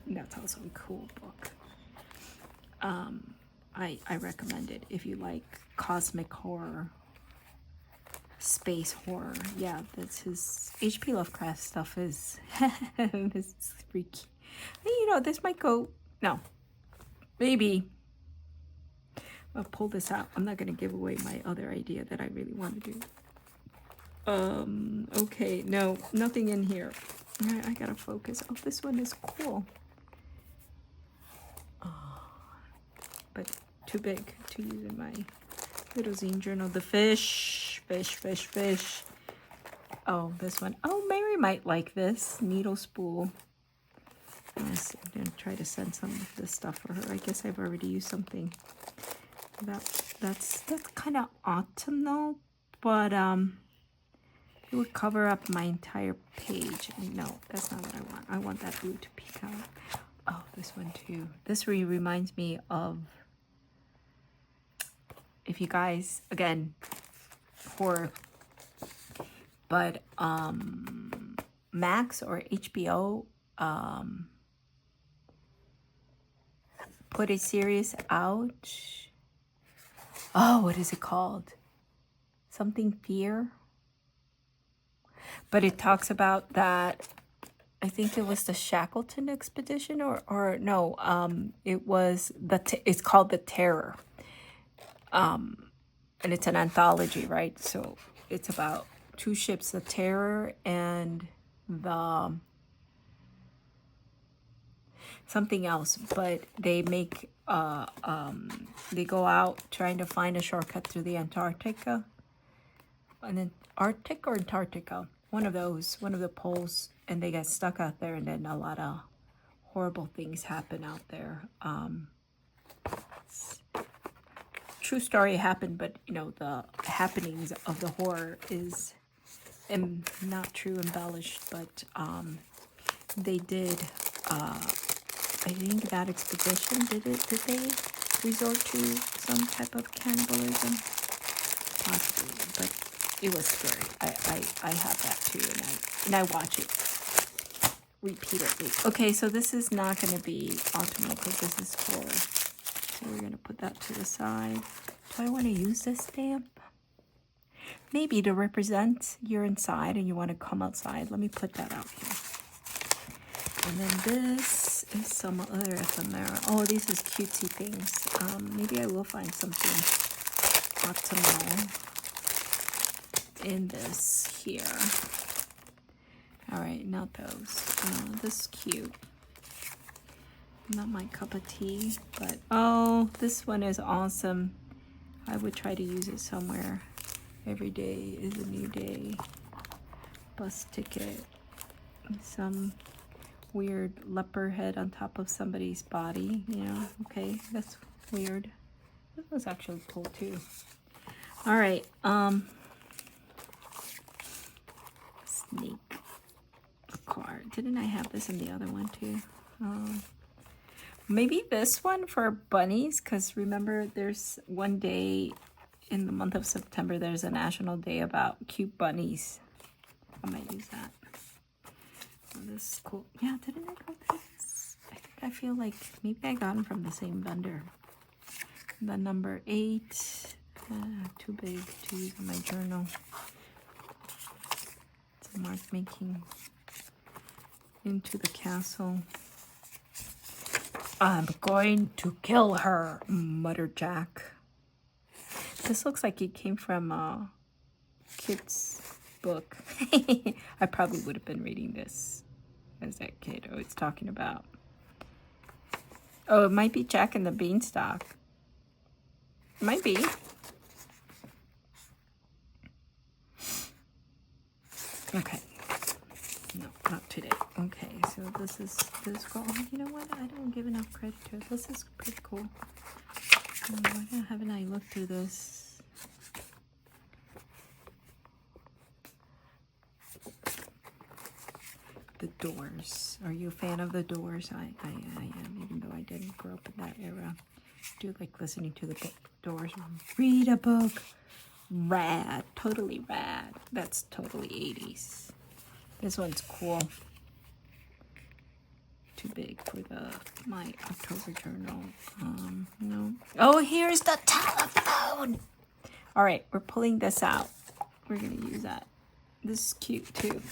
That's also a cool book. I recommend it if you like cosmic horror, space horror. Yeah, that's his. H.P. Lovecraft stuff is this is freaky. This might go. No, maybe. I'll pull this out. I'm not gonna give away my other idea that I really want to do. Okay, no, nothing in here. I gotta focus. Oh, this one is cool. Oh, but too big to use in my little zine journal. The fish. Oh, this one. Oh, Mary might like this. Needle spool. I'm gonna try to send some of this stuff for her. I guess I've already used something. That's kind of autumnal, but it would cover up my entire page. And no, that's not what I want. I want that blue to peek out. Oh, this one too. This really reminds me of, if you guys, again, horror, but Max or HBO put a series out. Oh, what is it called? Something Fear. But it talks about that, I think it was the Shackleton expedition, or no, it was it's called The Terror. And it's an anthology, right? So it's about 2 ships, The Terror and the something else, but they make they go out trying to find a shortcut through the Antarctica, and then Arctic or Antarctica, one of the poles, and they get stuck out there, and then a lot of horrible things happen out there. True story happened, but the happenings of the horror is not true, embellished, but they did. I think that expedition did they resort to some type of cannibalism? Possibly, but it was scary. I have that too, and I watch it repeatedly. Okay, so this is not going to be autumnal because this is horror. So we're going to put that to the side. Do I want to use this stamp? Maybe to represent you're inside and you want to come outside. Let me put that out here. And then this is some other ephemera. Oh, these is cutesy things. Maybe I will find something autumnal in this here. All right, not those. This is cute. Not my cup of tea, but oh, this one is awesome. I would try to use it somewhere. Every day is a new day. Bus ticket. Some weird leopard head on top of somebody's body, okay, that's weird. This was actually cool too. All right, snake card. Didn't I have this in the other one too? Maybe this one for bunnies, because remember there's one day in the month of September, there's a national day about cute bunnies. I might use that. Oh, this is cool. Yeah, didn't I go through this? I feel like maybe I got them from the same vendor. The number 8, too big to use in my journal. It's a mark making into the castle. I'm going to kill her, muttered Jack. This looks like it came from a kid's book. I probably would have been reading this as that kid. Oh, it's talking about... Oh, it might be Jack and the Beanstalk. It might be. Okay. No, not today. Okay, so this is this. Oh, you know what? I don't give enough credit to it. This is pretty cool. Why haven't I looked through this? The Doors. Are you a fan of the Doors? I am, even though I didn't grow up in that era. I do like listening to the Doors. Read a book. Rad. Totally rad. That's totally 80s. This one's cool. Too big for my October journal. No. Oh, here's the telephone. All right, we're pulling this out. We're gonna use that. This is cute too.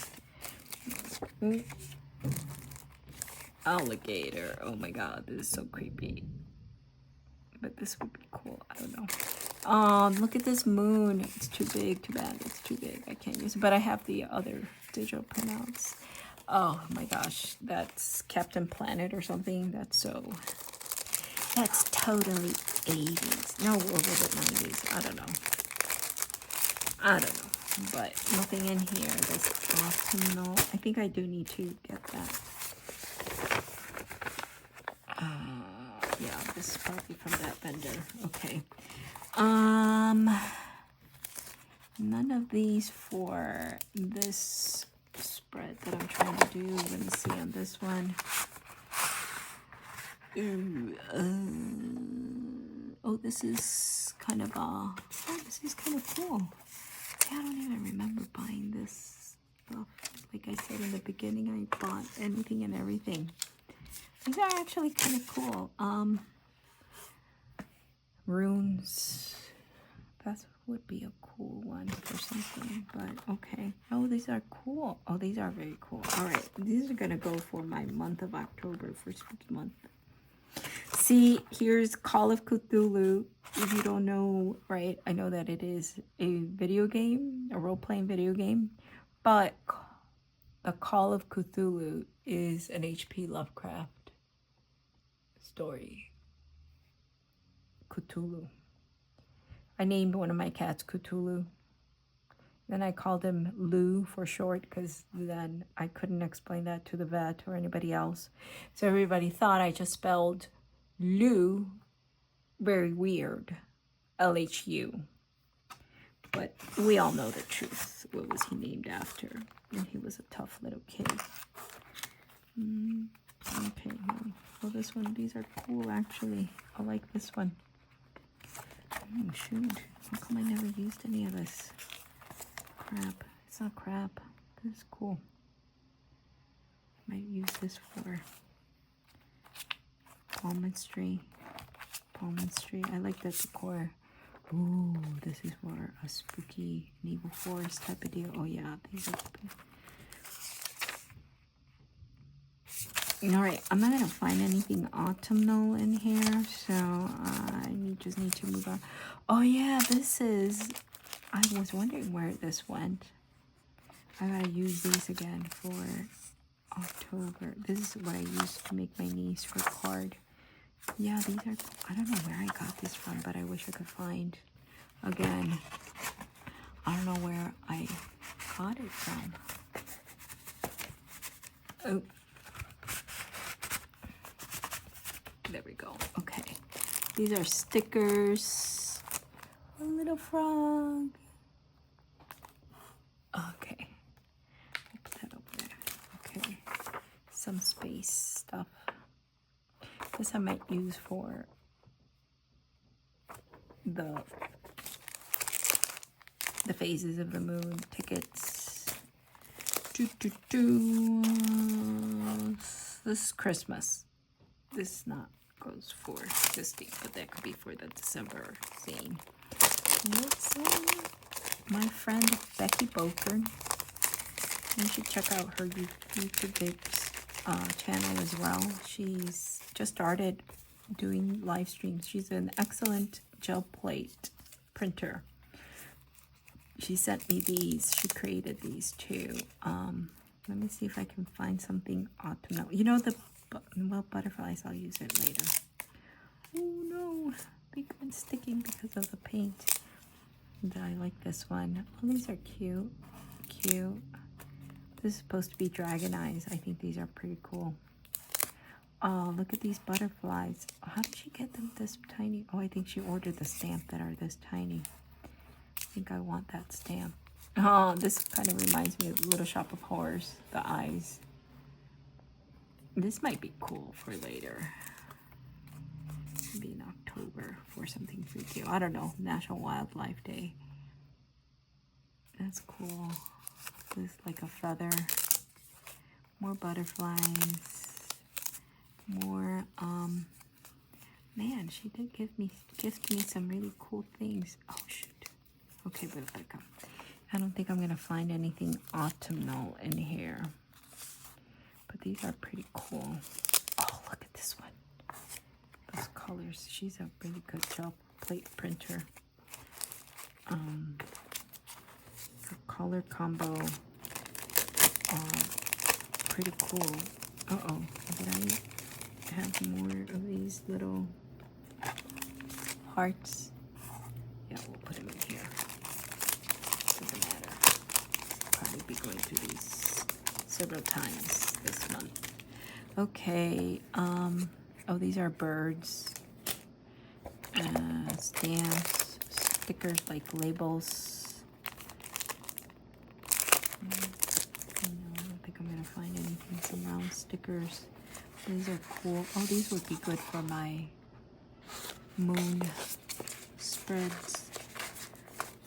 Alligator. Oh my god, this is so creepy. But this would be cool. I don't know. Look at this moon. It's too big. Too bad. It's too big. I can't use it. But I have the other digital printouts. Oh my gosh, that's Captain Planet or something. That's totally 80s. No, or was it 90s? I don't know. But nothing in here. This autumnal. I think I do need to get that. Yeah, this is probably from that vendor. Okay. None of these for this spread that I'm trying to do. Let me see on this one. Ooh, oh, this is kind of this is kind of cool. I don't even remember buying this stuff. Like I said in the beginning, I bought anything and everything. These are actually kind of cool. Runes. That would be a cool one for something, but okay. Oh, these are cool. Oh, these are very cool. All right, these are gonna go for my month of October, first month. See, here's Call of Cthulhu. If you don't know, right, I know that it is a video game, a role-playing video game, but the Call of Cthulhu is an H.P. Lovecraft story. Cthulhu. I named one of my cats Cthulhu. Then I called him Lou for short because then I couldn't explain that to the vet or anybody else. So everybody thought I just spelled Lou very weird. L-H-U. But we all know the truth. What was he named after? And he was a tough little kid. Okay. Well, this one, these are cool actually. I like this one. Oh, shoot. How come I never used any of this? Crap. It's not crap. This is cool. Might use this for palmistry. Palmistry. I like that decor. Ooh, this is for a spooky naval forest type of deal. Oh, yeah. These are spooky. All right, I'm not gonna find anything autumnal in here, so I just need to move on. Oh yeah, this is, I was wondering where this went. I gotta use these again for October. This is what I used to make my niece for card. Yeah, these are, I don't know where I got this from, but I wish I could find. Again, I don't know where I got it from. Oh. There we go. Okay. These are stickers. A little frog. Okay. I'll put that over there. Okay. Some space stuff. This I might use for the phases of the moon tickets. This is Christmas. This is not goes for this thing, but that could be for the December theme. Let's see. My friend Becky Boker. You should check out her YouTube channel as well. She's just started doing live streams. She's an excellent gel plate printer. She sent me these. She created these too. Let me see if I can find something autumnal. You know the, well, butterflies, I'll use it later. Oh no, I think I'm sticking because of the paint. I like this one. Oh, these are cute. Cute. This is supposed to be dragon eyes. I think these are pretty cool. Oh, look at these butterflies. How did she get them this tiny? Oh, I think she ordered the stamp that are this tiny. I think I want that stamp. Oh, this kind of reminds me of Little Shop of Horrors, the eyes. This might be cool for later. Maybe in October for something freaky. I don't know. National Wildlife Day. That's cool. This is like a feather. More butterflies. More, man, she did gift me some really cool things. Oh, shoot. Okay, but I don't think I'm going to find anything autumnal in here. But these are pretty cool. Oh, look at this one. Those colors. She's a really good gel plate printer. A color combo. Pretty cool. Uh-oh. Did I have more of these little hearts? Yeah, we'll put them in here. Doesn't matter. Probably be going through these several times this month. Okay. Oh, these are birds. Stamps, stickers like labels. I don't think I'm gonna find anything. Some round stickers. These are cool. Oh, these would be good for my moon spreads.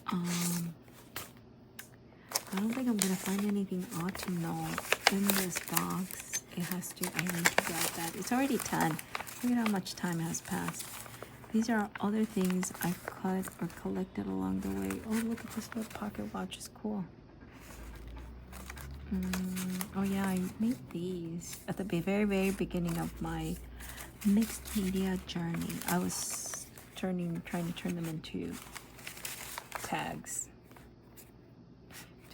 I don't think I'm gonna find anything autumnal in this box. It has to, I need to grab that. It's already 10. Look at how much time has passed. These are other things I've cut or collected along the way. Oh, look at this little pocket watch. It's cool. Oh yeah, I made these at the very, very beginning of my mixed media journey. I was trying to turn them into tags.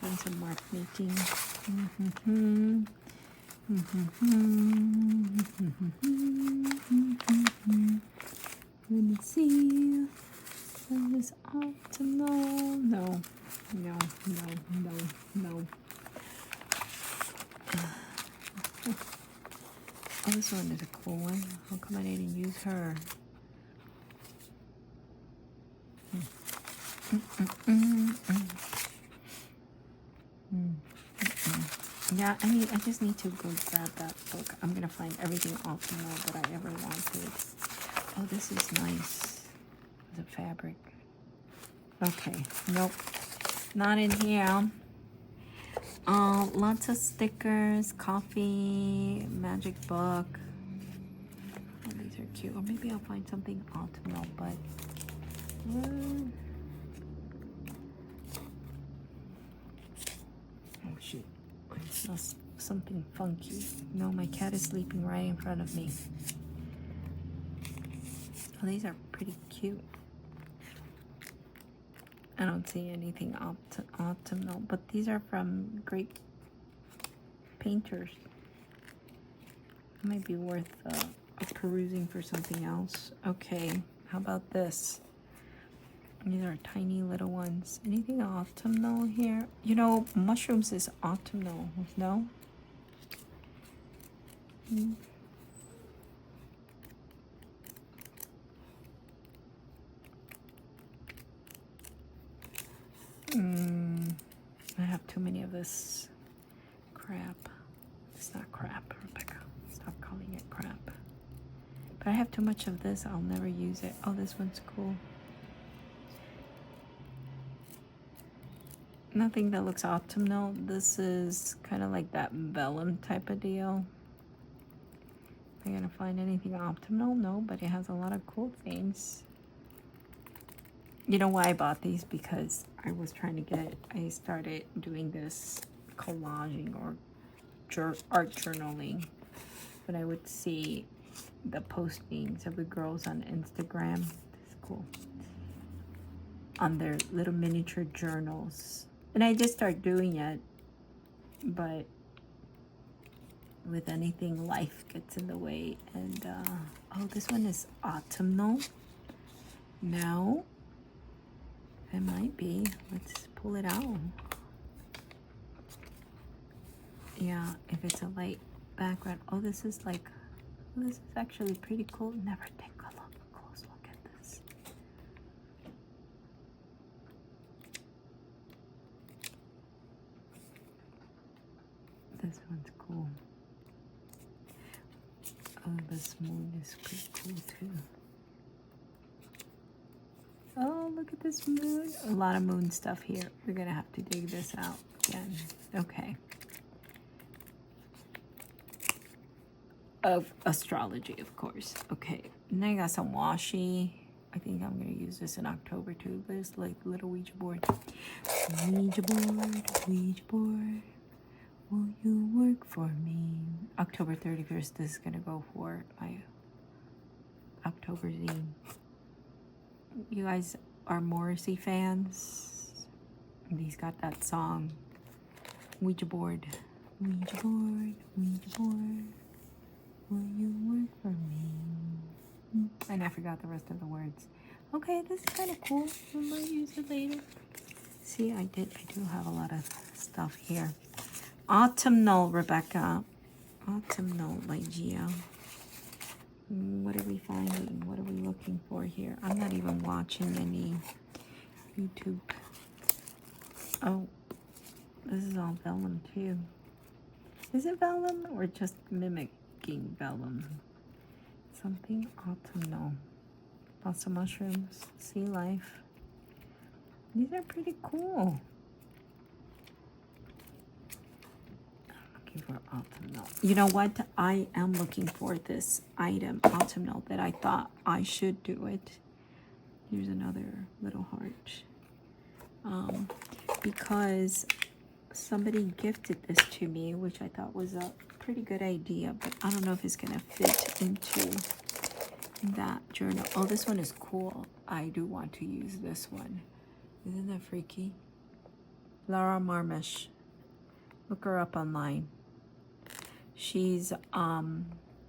Doing some mark making. Let me see. That is optimal. No. Oh, this one is a cool one. How come I didn't use her? Yeah, I just need to go grab that book. I'm gonna find everything optimal that I ever wanted. Oh, this is nice. The fabric. Okay, nope, not in here. Lots of stickers, coffee, magic book. Oh, these are cute. Or maybe I'll find something autumnal, but oh shoot, I saw something funky. No, my cat is sleeping right in front of me. Oh, these are pretty cute. I don't see anything autumnal, but these are from great painters. It might be worth perusing for something else. Okay, how about this? These are tiny little ones. Anything autumnal here? You know, mushrooms is autumnal, no? I have too many of this crap. It's not crap, Rebecca. Stop calling it crap. But I have too much of this. I'll never use it. Oh, this one's cool. Nothing that looks autumnal. This is kind of like that vellum type of deal. Am I gonna find anything autumnal? No, but it has a lot of cool things. You know why I bought these? Because I started doing this collaging or art journaling. When I would see the postings of the girls on Instagram. It's cool. On their little miniature journals. And I just started doing it, but with anything, life gets in the way. And oh, this one is autumnal. No, it might be. Let's pull it out. Yeah, if it's a light background. Oh, this is like, oh, this is actually pretty cool. Never take a close look at this. This one's cool. Oh, this moon is pretty cool too. Oh, look at this moon. A lot of moon stuff here. We're gonna have to dig this out again. Okay. Of astrology, of course. Okay. And then I got some washi. I think I'm gonna use this in October too. But it's like a little Ouija board. Ouija board, Ouija board. Will you work for me? October 31st, this is gonna go for my October zine. You guys are Morrissey fans? He's got that song. Ouija board, Ouija board, Ouija board. Will you work for me? And I forgot the rest of the words. Okay, this is kind of cool. I might use it later. See, I do have a lot of stuff here. Autumnal, Rebecca. Autumnal, Lygia. What are we finding? What are we looking for here? I'm not even watching any YouTube. Oh, this is all vellum too. Is it vellum or just mimicking vellum? Something autumnal. Lots of mushrooms, sea life. These are pretty cool. For autumnal. You know what? I am looking for this item, autumnal, that I thought I should do it. Here's another little heart. Because somebody gifted this to me, which I thought was a pretty good idea, but I don't know if it's gonna fit into that journal. Oh, this one is cool. I do want to use this one. Isn't that freaky? Laura Marmish. Look her up online. She's, I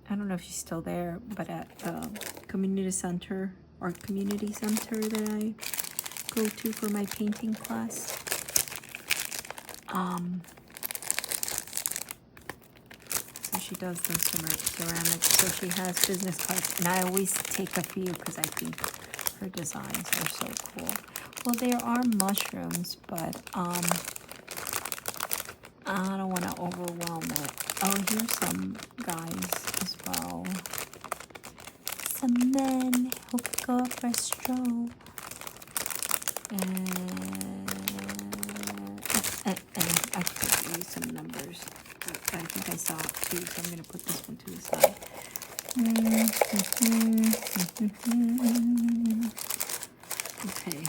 don't know if she's still there, but at the community center that I go to for my painting class. So she does those ceramics. So she has business cards, and I always take a few because I think her designs are so cool. Well, there are mushrooms, but I don't want to overwhelm it. Oh, here's some guys as well. Some men who could go for a stroll. And I could use some numbers. I think I saw it too, so I'm going to put this one to the side. Okay.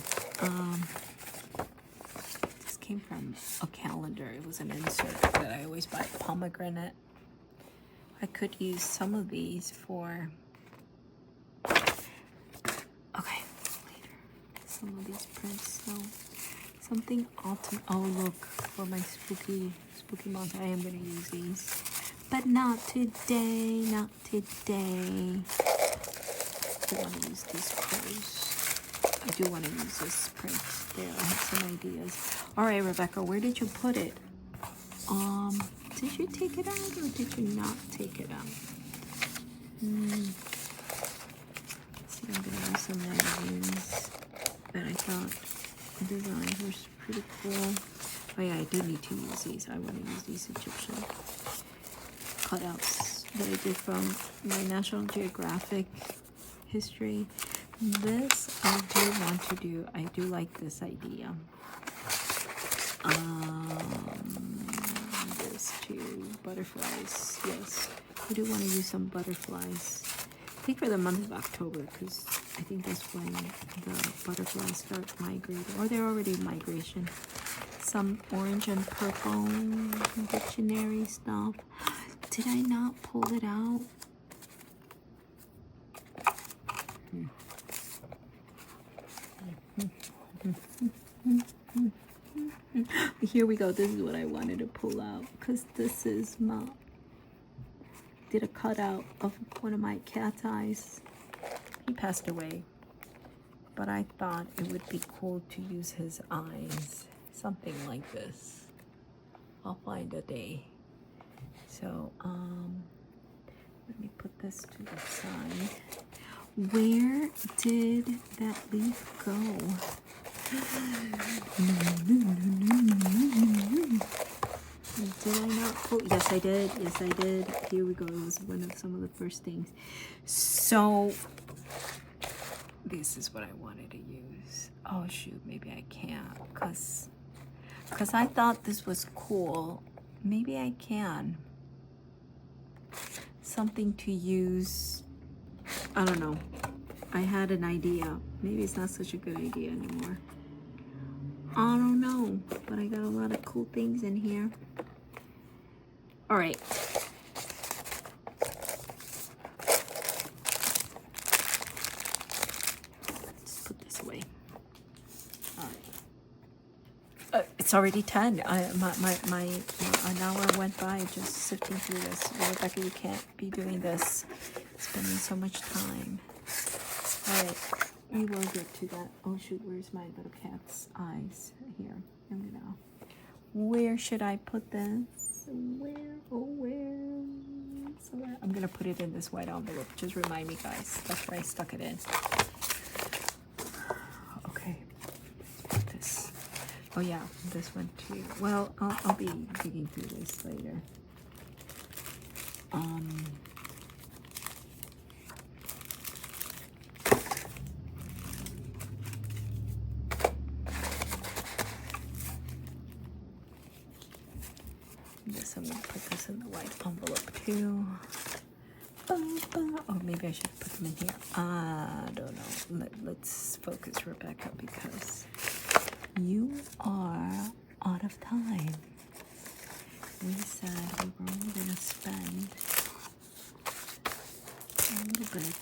This came from a calendar. It was an insert that I always buy. Pomegranate. I could use some of these for... Okay, later. Some of these prints. So something autumn. Oh, look, for my spooky month, I am going to use these. But not today. Not today. I do want to use these colors. I do want to use this print there. I have some ideas. All right, Rebecca, where did you put it? Did you take it out or did you not take it out? See, I'm going to use some magazines that I thought the designs were pretty cool. Oh yeah, I do need to use these. I want to use these Egyptian cutouts that I did from my National Geographic history. This I do want to do. I do like this idea. This too. Butterflies. Yes. I do want to use some butterflies. I think for the month of October, because I think that's when the butterflies start migrating. Or they're already in migration. Some orange and purple dictionary stuff. Did I not pull it out? Here we go. This is what I wanted to pull out, because this is my, did a cutout of one of my cat's eyes. He passed away, but I thought it would be cool to use his eyes, something like this. I'll find a day. So let me put this to the side. Where did that leaf go? Did I not pull? Yes, I did. Yes, I did. Here we go. It was one of some of the first things. So this is what I wanted to use. Oh shoot, maybe I can't, cause I thought this was cool. Maybe I can. Something to use. I don't know. I had an idea. Maybe it's not such a good idea anymore. I don't know, but I got a lot of cool things in here. All right. Let's put this away. All right. It's already 10. An hour went by just sifting through this. Rebecca, you can't be doing this, spending so much time. All right. We will get to that. Oh shoot, where's my little cat's eyes? Here. I'm gonna. Where should I put this? Where? Oh, where? Somewhere. I'm gonna put it in this white envelope. Just remind me, guys. That's where I stuck it in. Okay. Put this. Oh yeah, this one too. Well, I'll be digging through this later. Yes, I'm gonna put this in the white envelope too. Oh, maybe I should put them in here. I don't know. Let's focus, Rebecca, because you are out of time. We said we were only gonna spend a little bit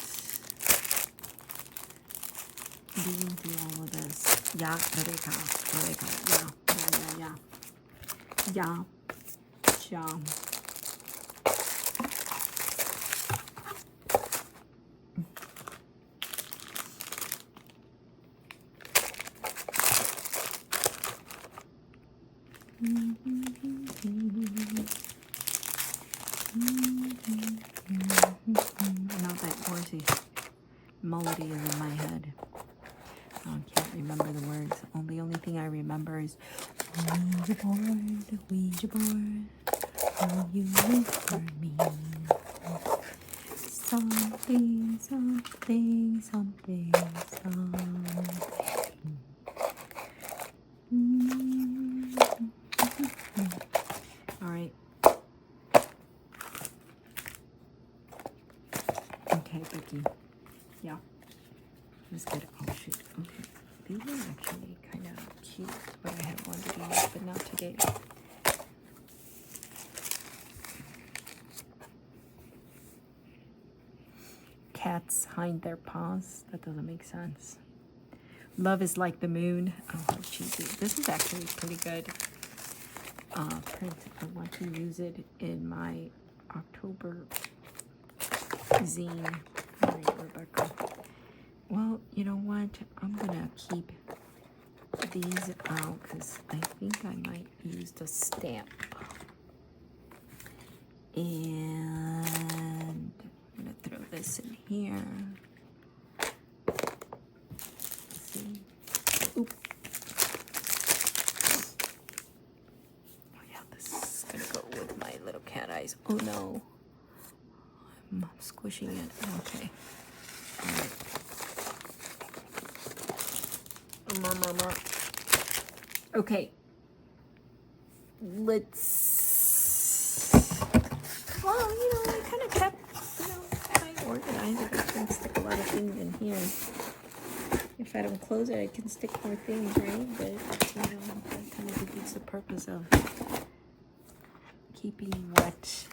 digging through all of this. Yeah, Rebecca. Yeah. Now that horsey melody is in my head. I can't remember the words. The only thing I remember is Ouija board, will you wait for me? Something. All right. Okay, Becky. Yeah. Let's get it. Oh shoot. Okay. These are actually kind of cute, but I had wanted to use, but not today. Cats hide their paws. That doesn't make sense. Love is like the moon. Oh, how cheesy. This is actually pretty good print. I want to use it in my October zine. All right, Rebecca. Well, you know what? I'm gonna keep these out because I think I might use the stamp. And I'm gonna throw this in here. Let's see. Oop. Oh yeah, this is gonna go with my little cat eyes. Oh no. I'm squishing it. Okay. All right. Okay, let's, well, you know, I kind of kept, quite organized. I can stick a lot of things in here. If I don't close it, I can stick more things, right? But, that kind of defeats the purpose of keeping what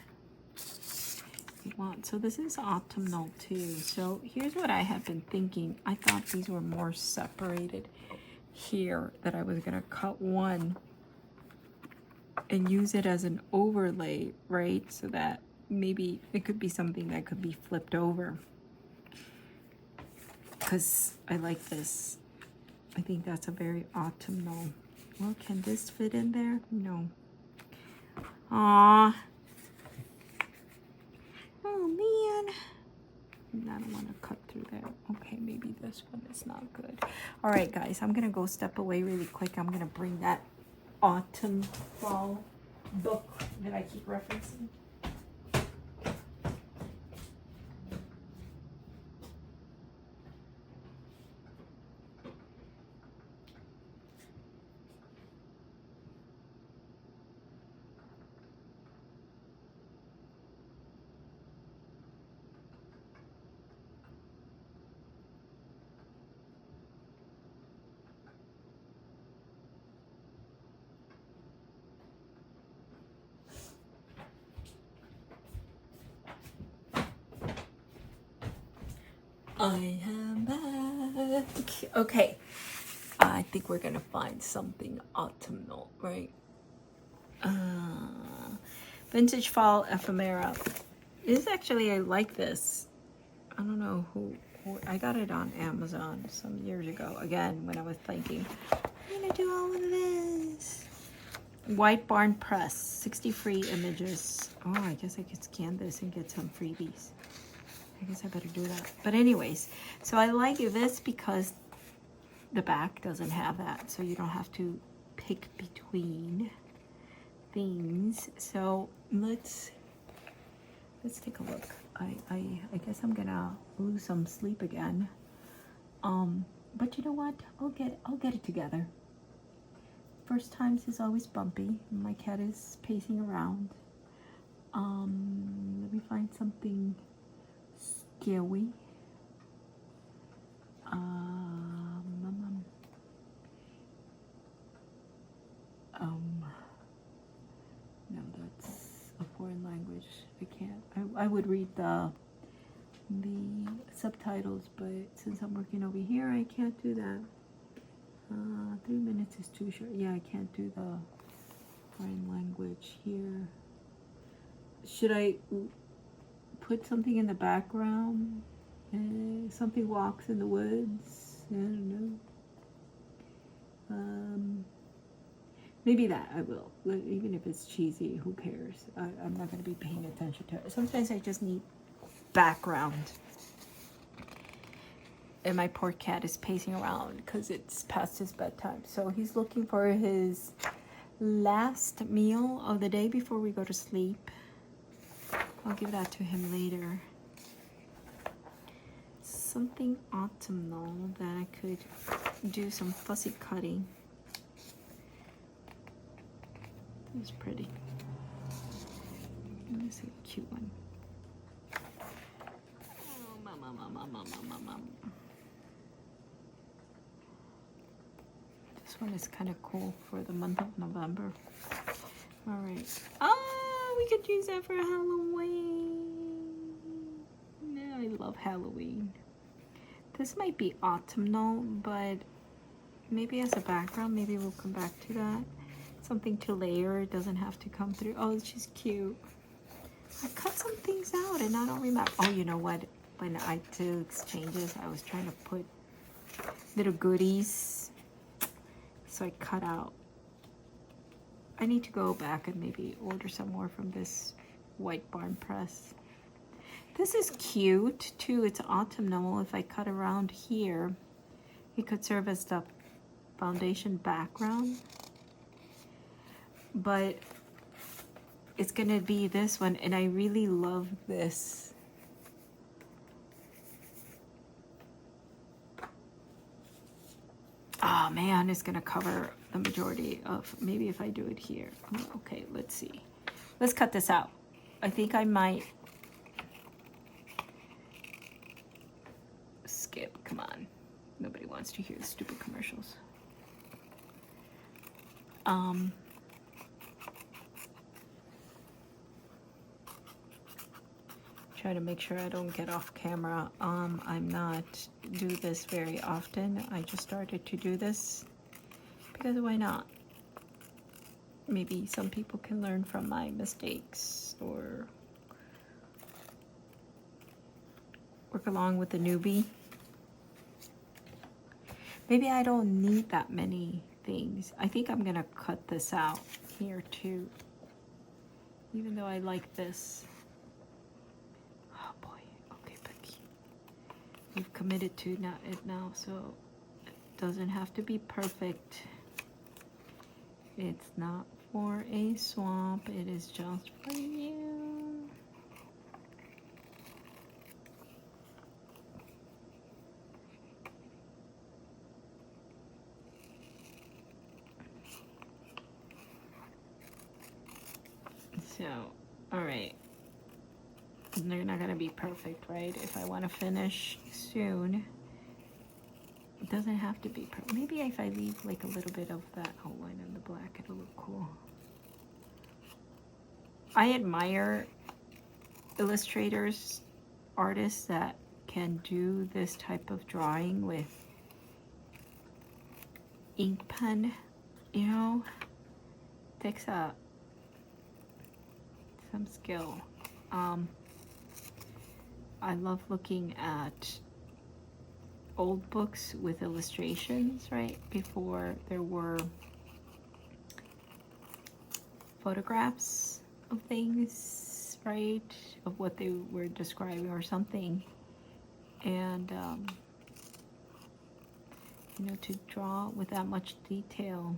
we want. So this is autumnal too. So here's what I have been thinking. I thought these were more separated here, that I was gonna cut one and use it as an overlay, right? So that maybe it could be something that could be flipped over. Because I like this. I think that's a very autumnal. Well, can this fit in there? No. Aww. Oh man. I don't want to cut through there. Okay, maybe this one is not good. All right, guys, I'm gonna go step away really quick. I'm gonna bring that autumn fall book that I keep referencing. I am back. Okay, I think we're gonna find something autumnal, right? Vintage fall ephemera. This actually, I like this. I don't know who I got it on Amazon some years ago. Again, when I was thinking, I'm gonna do all of this. White Barn Press, 60 free images. Oh, I guess I could scan this and get some freebies. I guess I better do that. But anyways, so I like this because the back doesn't have that, so you don't have to pick between things. So let's take a look. I guess I'm gonna lose some sleep again. But you know what? I'll get it together. First times is always bumpy. My cat is pacing around. Let me find something scary. No, that's a foreign language. I can't. I would read the subtitles, but since I'm working over here, I can't do that. 3 minutes is too short. Yeah, I can't do the foreign language here. Should I put something in the background? Something walks in the woods. I don't know. Maybe that I will. Even if it's cheesy, who cares? I'm not going to be paying attention to it. Sometimes I just need background. And my poor cat is pacing around because it's past his bedtime. So he's looking for his last meal of the day before we go to sleep. I'll give that to him later. Something autumnal that I could do some fussy cutting. This is pretty. This is a cute one. This one is kind of cool for the month of November. All right. Oh, we could use that for Halloween. Yeah, I love Halloween. This might be autumnal, but maybe as a background, maybe we'll come back to that. Something to layer, it doesn't have to come through. Oh, she's cute. I cut some things out and I don't remember. Oh, you know what? When I do exchanges, I was trying to put little goodies. So I cut out. I need to go back and maybe order some more from this White Barn Press. This is cute too. It's autumnal. If I cut around here, it could serve as the foundation background. But it's gonna be this one, and I really love this. Oh man, it's gonna cover the majority of, maybe if I do it here. Okay, let's see. Let's cut this out. I think I might skip, come on. Nobody wants to hear the stupid commercials. try to make sure I don't get off camera. I'm not do this very often. I just started to do this because why not? Maybe some people can learn from my mistakes or work along with the newbie. Maybe I don't need that many things. I think I'm gonna cut this out here too, even though I like this. Oh boy, okay, Becky. We've committed to it now, so it doesn't have to be perfect. It's not for a swamp, it is just for you. So, all right. They're not gonna be perfect, right? If I want to finish soon, it doesn't have to be perfect. Maybe if I leave like a little bit of that outline in the black, it'll look cool. I admire illustrators, artists that can do this type of drawing with ink pen, you know, takes some skill. I love looking at old books with illustrations, right? Before there were photographs of things, right? Of what they were describing or something. And, you know, to draw with that much detail.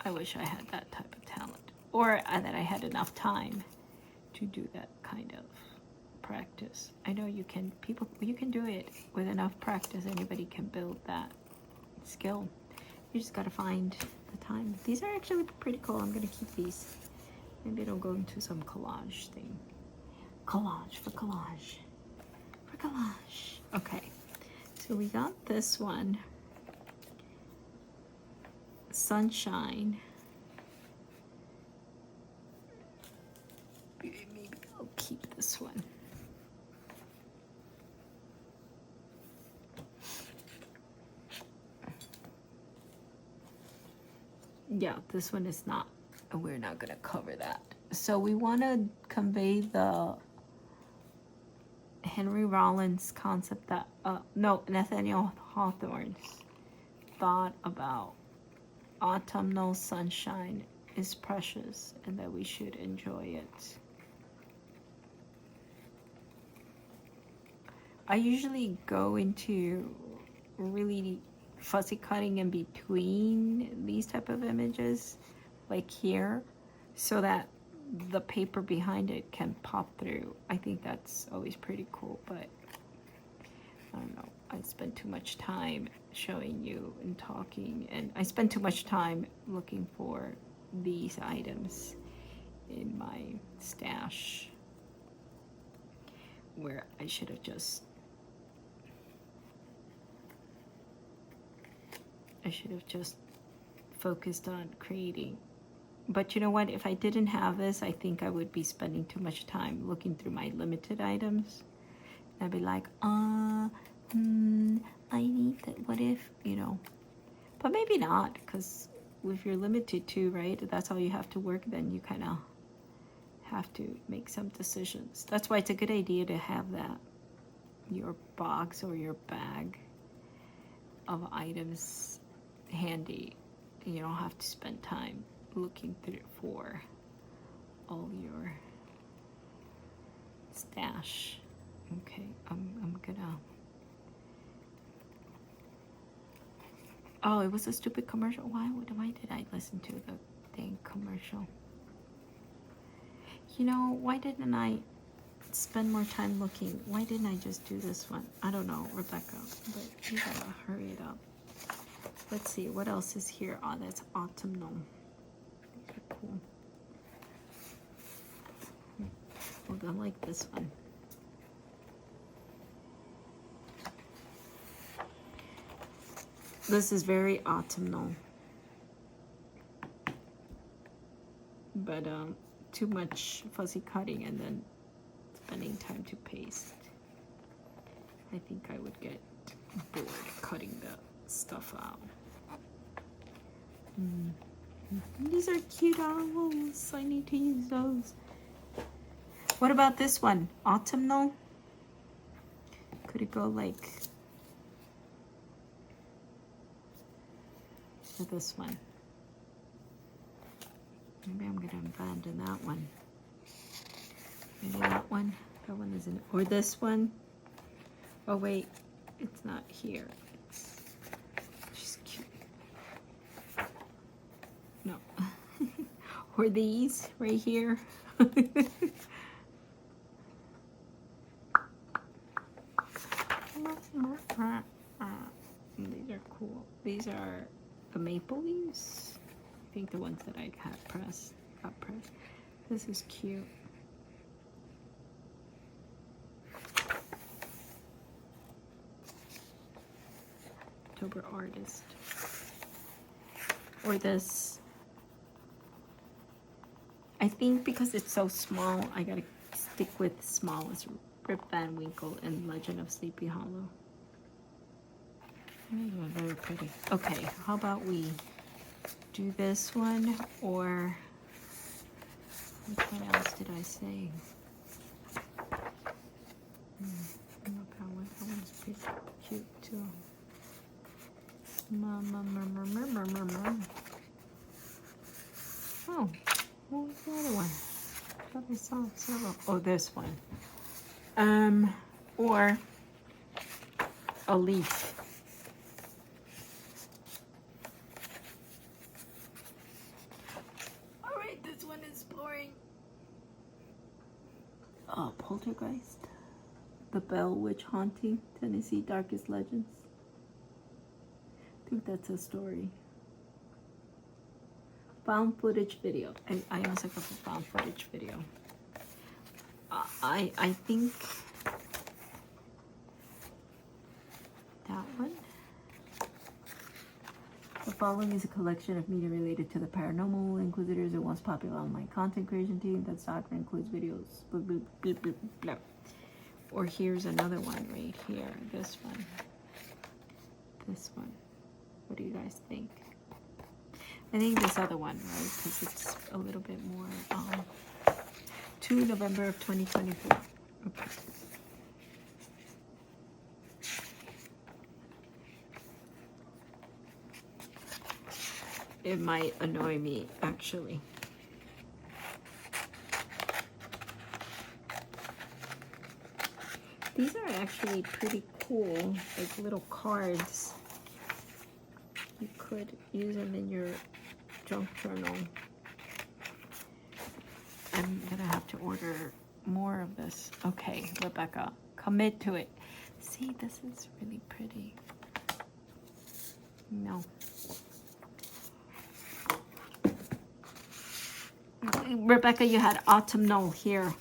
I wish I had that type of talent. Or that I had enough time to do that kind of practice. I know you can, you can do it with enough practice. Anybody can build that skill. You just gotta find the time. These are actually pretty cool. I'm gonna keep these. Maybe it'll go into some collage thing. Collage for collage. For collage. Okay, so we got this one. Sunshine. Maybe I'll keep this one. Yeah, this one is not, we're not gonna cover that. So we want to convey the Henry Rollins concept that, no, Nathaniel Hawthorne's thought about autumnal sunshine is precious and that we should enjoy it. I usually go into really fussy cutting in between these type of images, like here, so that the paper behind it can pop through. I think that's always pretty cool, but I don't know. I spend too much time showing you and talking, and I spend too much time looking for these items in my stash where I should have just focused on creating. But you know what? If I didn't have this, I think I would be spending too much time looking through my limited items. I'd be like, I need that. What if, you know? But maybe not, because if you're limited to, right, that's all you have to work, then you kind of have to make some decisions. That's why it's a good idea to have that, your box or your bag of items handy. You don't have to spend time looking through for all your stash. Okay, I'm gonna. Oh, it was a stupid commercial. Why did I listen to the dang commercial? You know, why didn't I spend more time looking? Why didn't I just do this one? I don't know, Rebecca, but you gotta hurry it up. Let's see, what else is here? Oh, that's autumnal. Okay, cool. Well, I like this one. This is very autumnal. But too much fuzzy cutting and then spending time to paste. I think I would get bored cutting the stuff out. These are cute owls. I need to use those. What about this one? Autumnal? Could it go like for this one? Maybe I'm gonna abandon that one. Maybe that one. That one isn't. Or this one. Oh wait, it's not here. It's just cute. No. Or these right here. These are cool. These are the maple leaves. I think the ones that I had pressed, got pressed. This is cute. October artist. Or this. I think because it's so small, I gotta stick with small as Rip Van Winkle and Legend of Sleepy Hollow. Very pretty. Okay, how about we do this one, or which one else did I say? That one's pretty cute too. Oh, what was the other one? I thought I saw several. Oh, this one. Or a leaf. All right, this one is boring. Oh, Poltergeist. The Bell Witch Haunting, Tennessee Darkest Legends. I think that's a story. Found footage video. I also got a found footage video. I think that one. The following is a collection of media related to the Paranormal Inquisitors, a once popular online content creation team that software includes videos. Blah, blah, blah, blah, blah. Or here's another one right here. This one. This one. What do you guys think? I think this other one, right? Because it's a little bit more. 2 November of 2024. Okay. It might annoy me, actually. These are actually pretty cool, like little cards. You could use them in your junk journal. I'm gonna have to order more of this. Okay, Rebecca, commit to it. See, this is really pretty. No. Rebecca, you had autumnal here.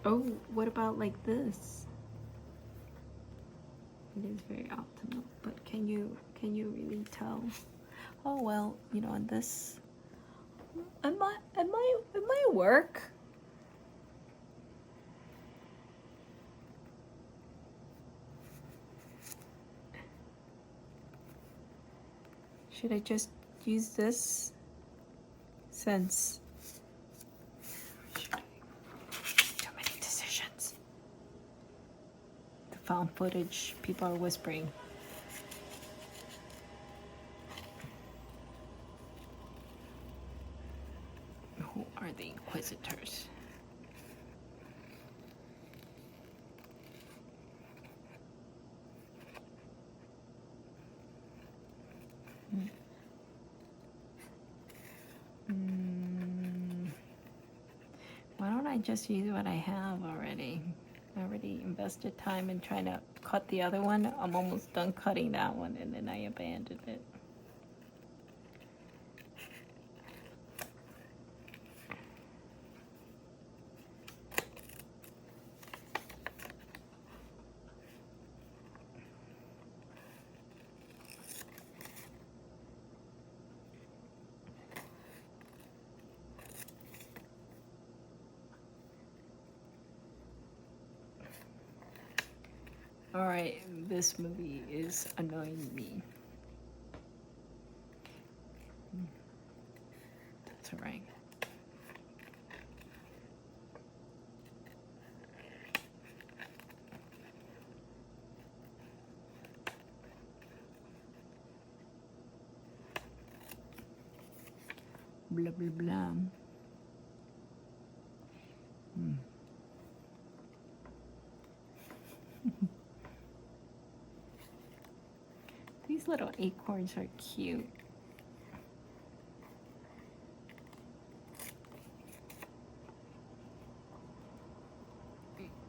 Oh, what about like this? It is very autumnal, but can you really tell? Oh well, you know, and this it might work. Should I just use this since too many decisions? The found footage, people are whispering. Who are the inquisitors? Why don't I just use what I have already? I already invested time in trying to cut the other one. I'm almost done cutting that one, and then I abandoned it. Alright, this movie is annoying me. That's alright. Blah blah blah. These little acorns are cute.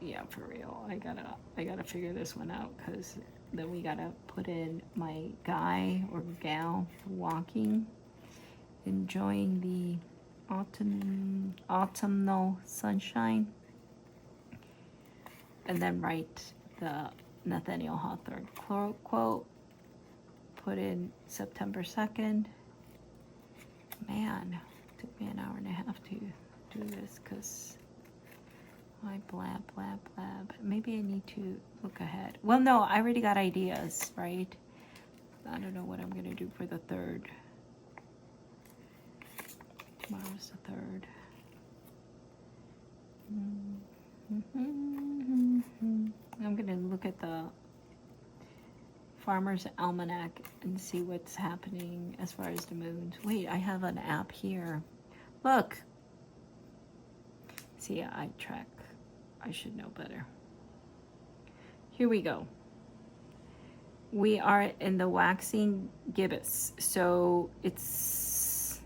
Yeah, for real. I gotta figure this one out, because then we gotta put in my guy or gal walking, enjoying the autumnal sunshine, and then write the Nathaniel Hawthorne quote, put in September 2nd. Man, it took me an hour and a half to do this, because I blab. Maybe I need to look ahead. Well, no, I already got ideas, right? I don't know what I'm gonna do for the 3rd. Tomorrow's the 3rd. I'm gonna look at the Farmer's Almanac and see what's happening as far as the moons. Wait, I have an app here. Look. See, I track. I should know better. Here we go. We are in the waxing gibbous, so it's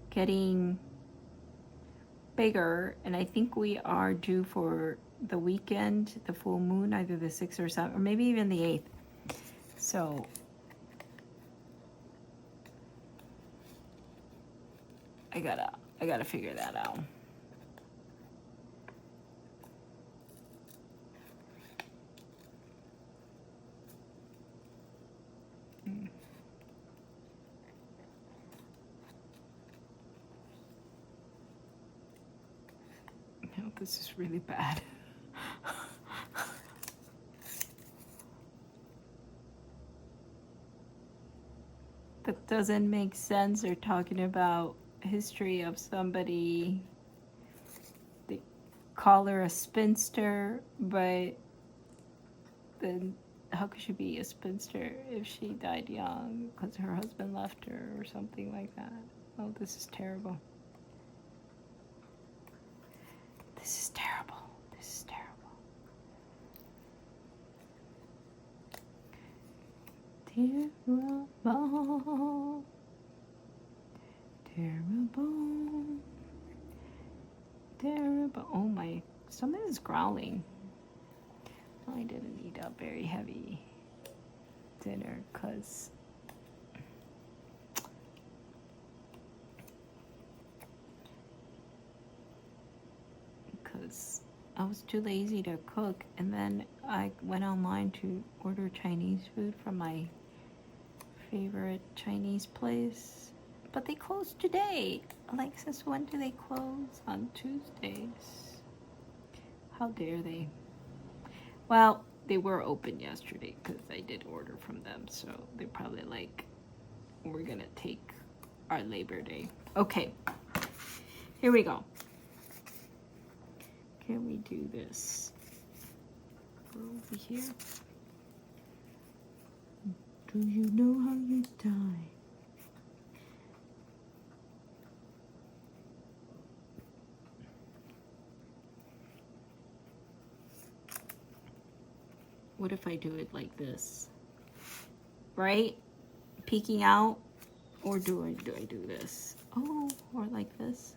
getting bigger, and I think we are due for the weekend, the full moon, either the 6th or 7th, or maybe even the 8th. So I gotta figure that out. No, this is really bad. That doesn't make sense. They're talking about history of somebody. They call her a spinster, but then how could she be a spinster if she died young because her husband left her or something like that? Oh, this is terrible. This is terrible. This is terrible. Terrible. Terrible. Terrible. Oh, my stomach is growling. I didn't eat a very heavy dinner because I was too lazy to cook, and then I went online to order Chinese food from my favorite Chinese place, but they closed today. Alexis, when do they close? On Tuesdays. How dare they? Well, they were open yesterday because I did order from them, so they're probably like, we're gonna take our Labor Day. Okay, here we go. Can we do this? Over here. Do you know how you die? What if I do it like this? Right? Peeking out? Or do I do this? Oh, or like this?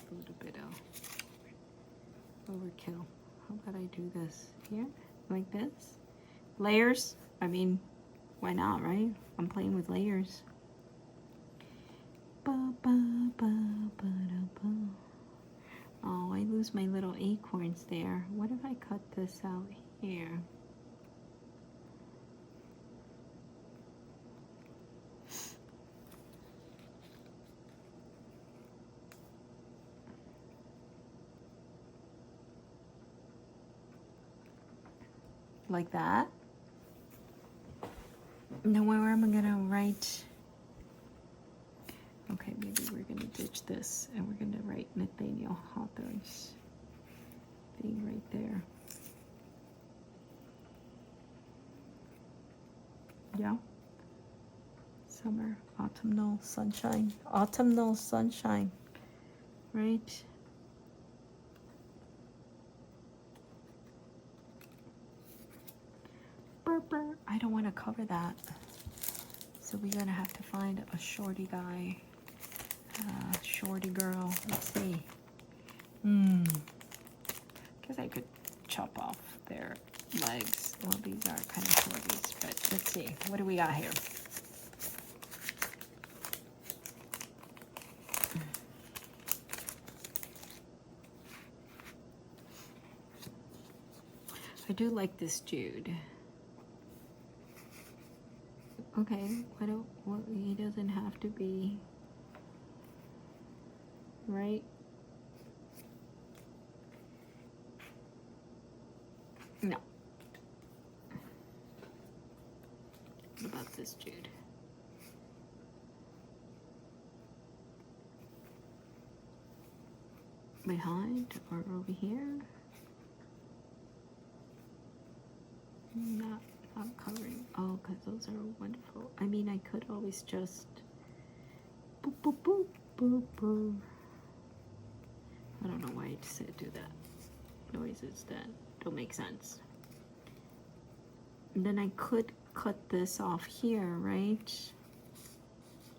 A little bit of overkill. How about I do this here? Like this? Layers? I mean, why not, right? I'm playing with layers. Oh, I lose my little acorns there. What if I cut this out here? like that. Now where am I gonna write? Okay, maybe we're gonna ditch this and we're gonna write Nathaniel Hawthorne's thing right there. Yeah. Summer, autumnal sunshine, right? Burr. I don't want to cover that. So we're gonna have to find a shorty guy, shorty girl. Let's see. Guess I could chop off their legs. Well, these are kind of shorties, but let's see. What do we got here? I do like this Jude. Okay, what he doesn't have to be, right? No. What about this Jude? Behind or over here? Not covering. Oh, because those are wonderful. I mean, I could always just boop, boop, boop, boop, boop. I don't know why I said do that. Noises that don't make sense. And then I could cut this off here, right?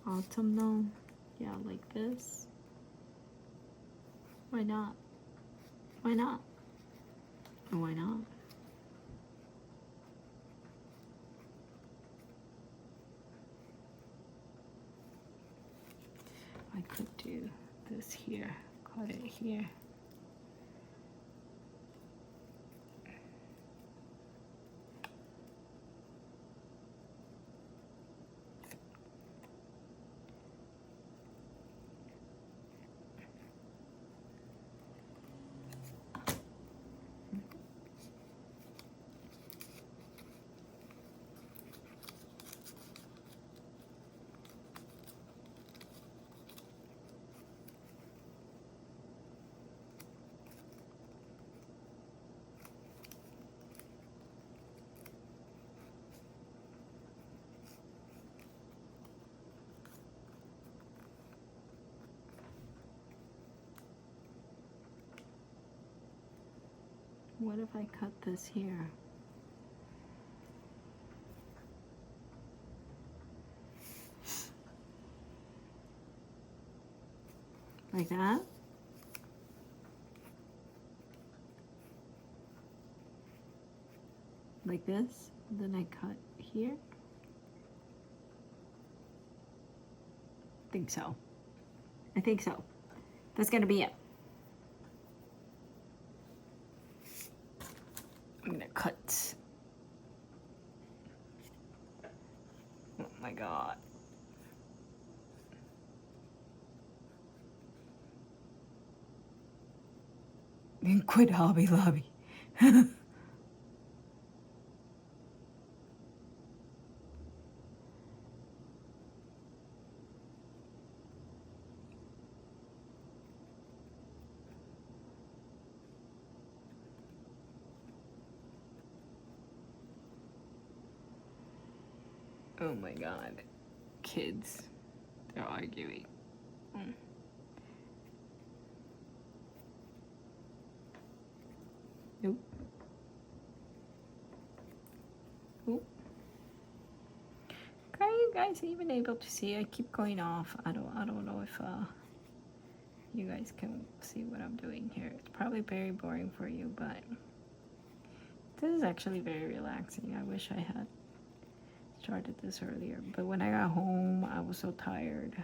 Autumnal. Yeah, like this. Why not? Why not? Why not? I could do this here, cut it here. What if I cut this here? Like that? Like this? Then I cut here? I think so. I think so. That's gonna be it. I'm gonna cut. Oh my god. Quit Hobby Lobby. Oh my god. Kids. They're arguing. Nope. Oop. Are you guys even able to see? I keep going off. I don't know if you guys can see what I'm doing here. It's probably very boring for you, but this is actually very relaxing. I wish I had started this earlier, but when I got home I was so tired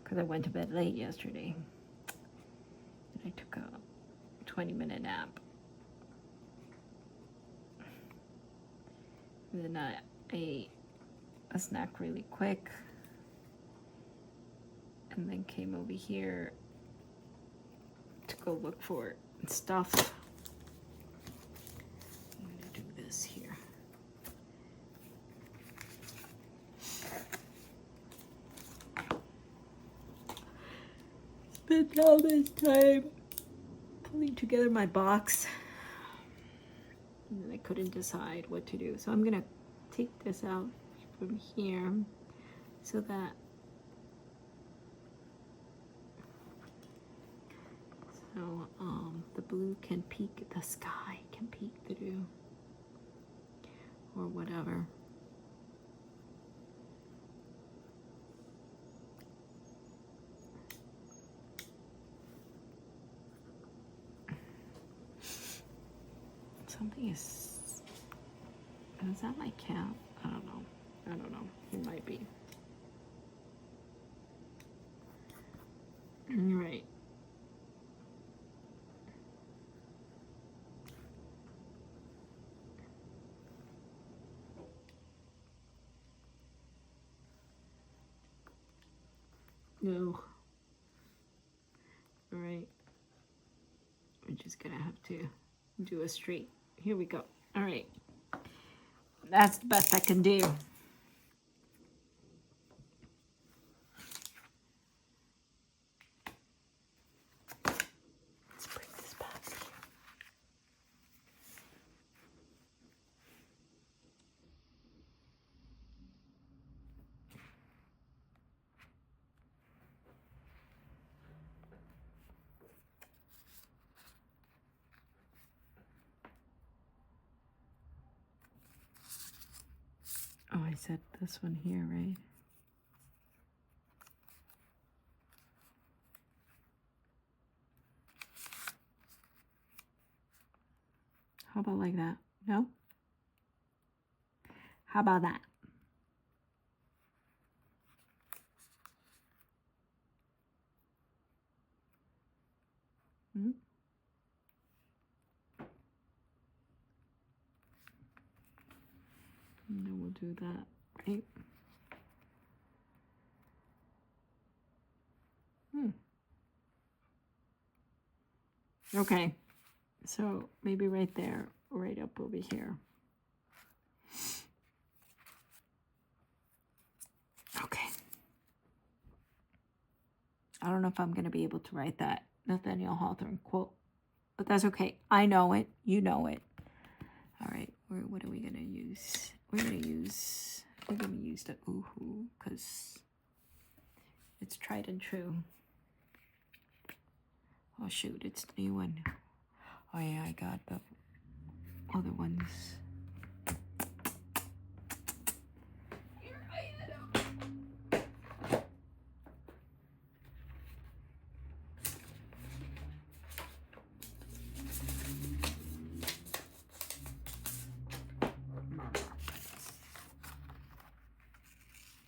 because I went to bed late yesterday and I took a 20-minute nap, and then I ate a snack really quick and then came over here to go look for stuff. I'm gonna do this spent all this time pulling together my box, and then I couldn't decide what to do. So I'm gonna take this out from here so that the blue can peek, the sky can peek through, or whatever. Something is that my cat? I don't know. I don't know. It might be. Right. No. All right. We're just gonna have to do a straight. Here we go. All right. That's the best I can do. Let's bring this back here. Oh, I said this one here, right? How about like that? No? How about that? Hmm? And then we'll do that, right? Okay, so maybe right there, right up over here. Okay. I don't know if I'm going to be able to write that Nathaniel Hawthorne quote, but that's okay. I know it. You know it. All right. What are we going to use? We're going to use the ooh-hoo because it's tried and true. Oh, shoot. It's the new one. Oh, yeah. I got the other ones.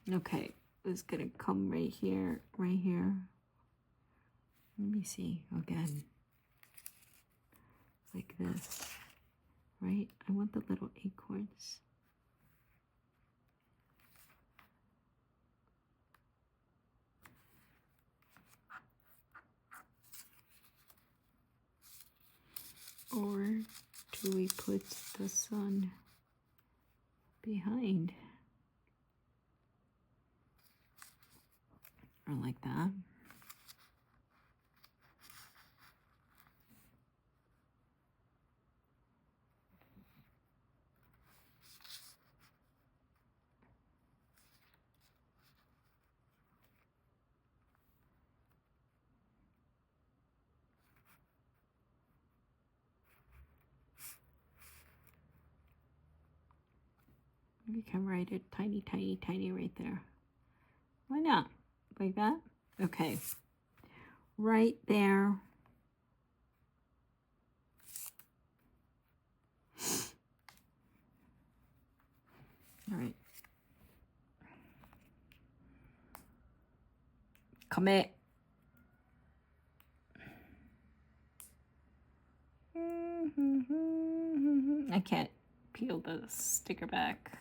Okay, it's gonna come right here, right here. Let me see again. Like this, right? I want the little acorns. Or do we put the sun behind? Or like that? We can write it tiny, tiny, tiny right there. Why not? Like that? Okay. Right there. All right. Commit. I can't peel the sticker back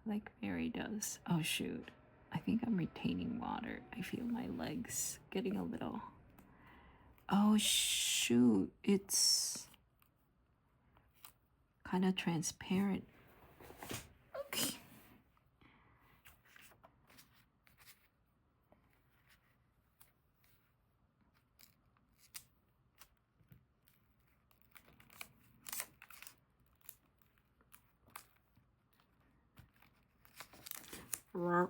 like Mary does. Oh shoot. I think I'm retaining water. I feel my legs getting a little... Oh shoot. It's kind of transparent. Okay. Rrr,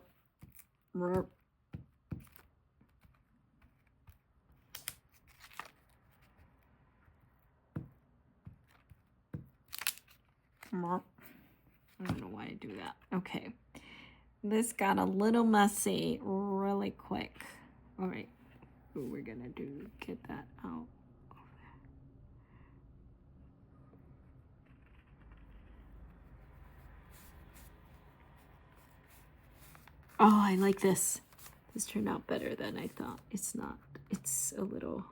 rrr. Rrr. I don't know why I do that. Okay. This got a little messy really quick. All right. What we're gonna do, get that out. Oh, I like this. This turned out better than I thought. It's not. It's a little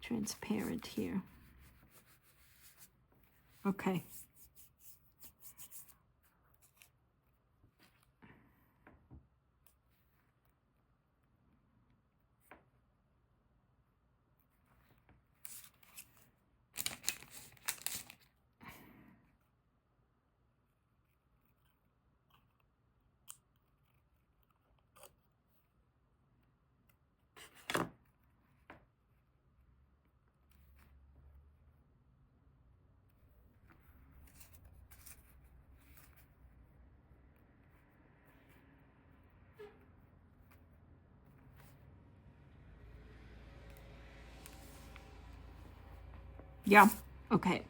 transparent here. Okay. Yeah. Okay.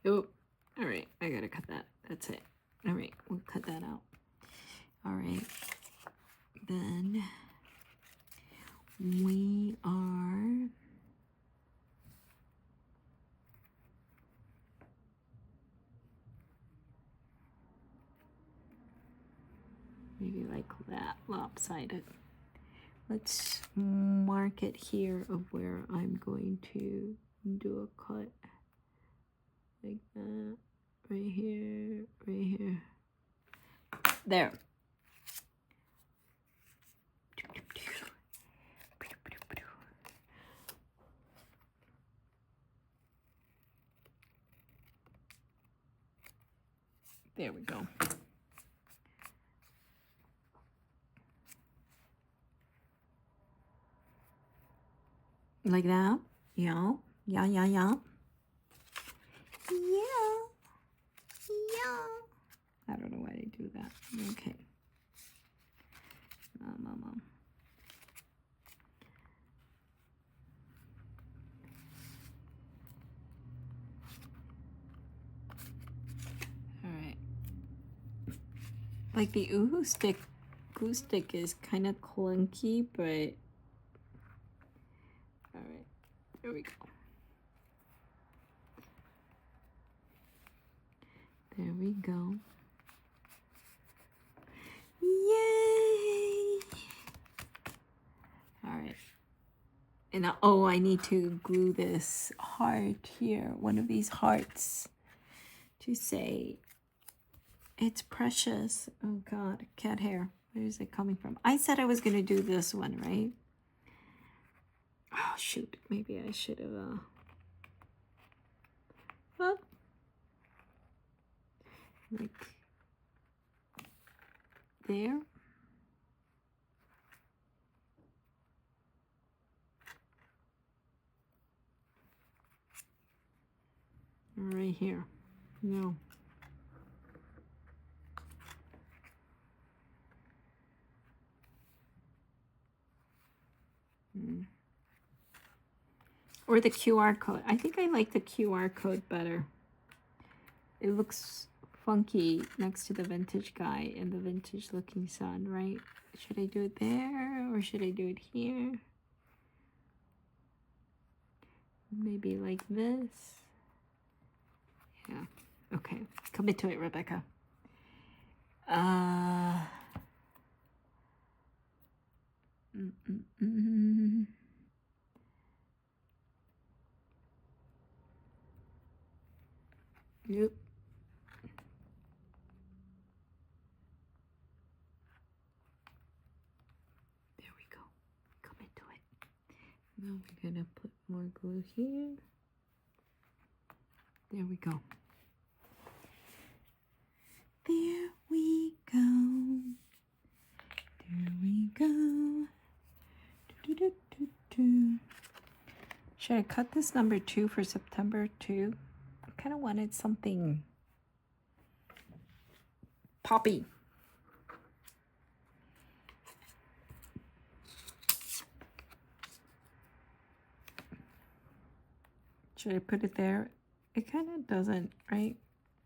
Oh, all right. I gotta cut that. That's it. All right, we'll cut that out. All right. Then we are maybe like that, lopsided. Let's mark it here of where I'm going to do a cut. Like that. Right here, right here. There. There we go. Like that? Yeah. Yeah, yeah, yeah. Yeah. Yeah. I don't know why they do that. Okay. Mom. All right. Like the glue stick is kind of clunky, but all right. There we go. There we go. Yay! All right. And I need to glue this heart here, one of these hearts, to say it's precious. Oh God, cat hair. Where is it coming from? I said I was gonna do this one, right? Oh shoot, maybe I should have. Well, like there. Right here. No. Or the QR code. I think I like the QR code better. It looks funky next to the vintage guy and the vintage looking sun, right? Should I do it there or should I do it here? Maybe like this. Yeah. Okay. Commit to it, Rebecca. Yep. There we go. Come into it. Now we're gonna put more glue here. There we go. There we go. There we go. Do, do, do, do. Should I cut this number 2 for September 2? I kind of wanted something poppy. Should I put it there? It kind of doesn't, right?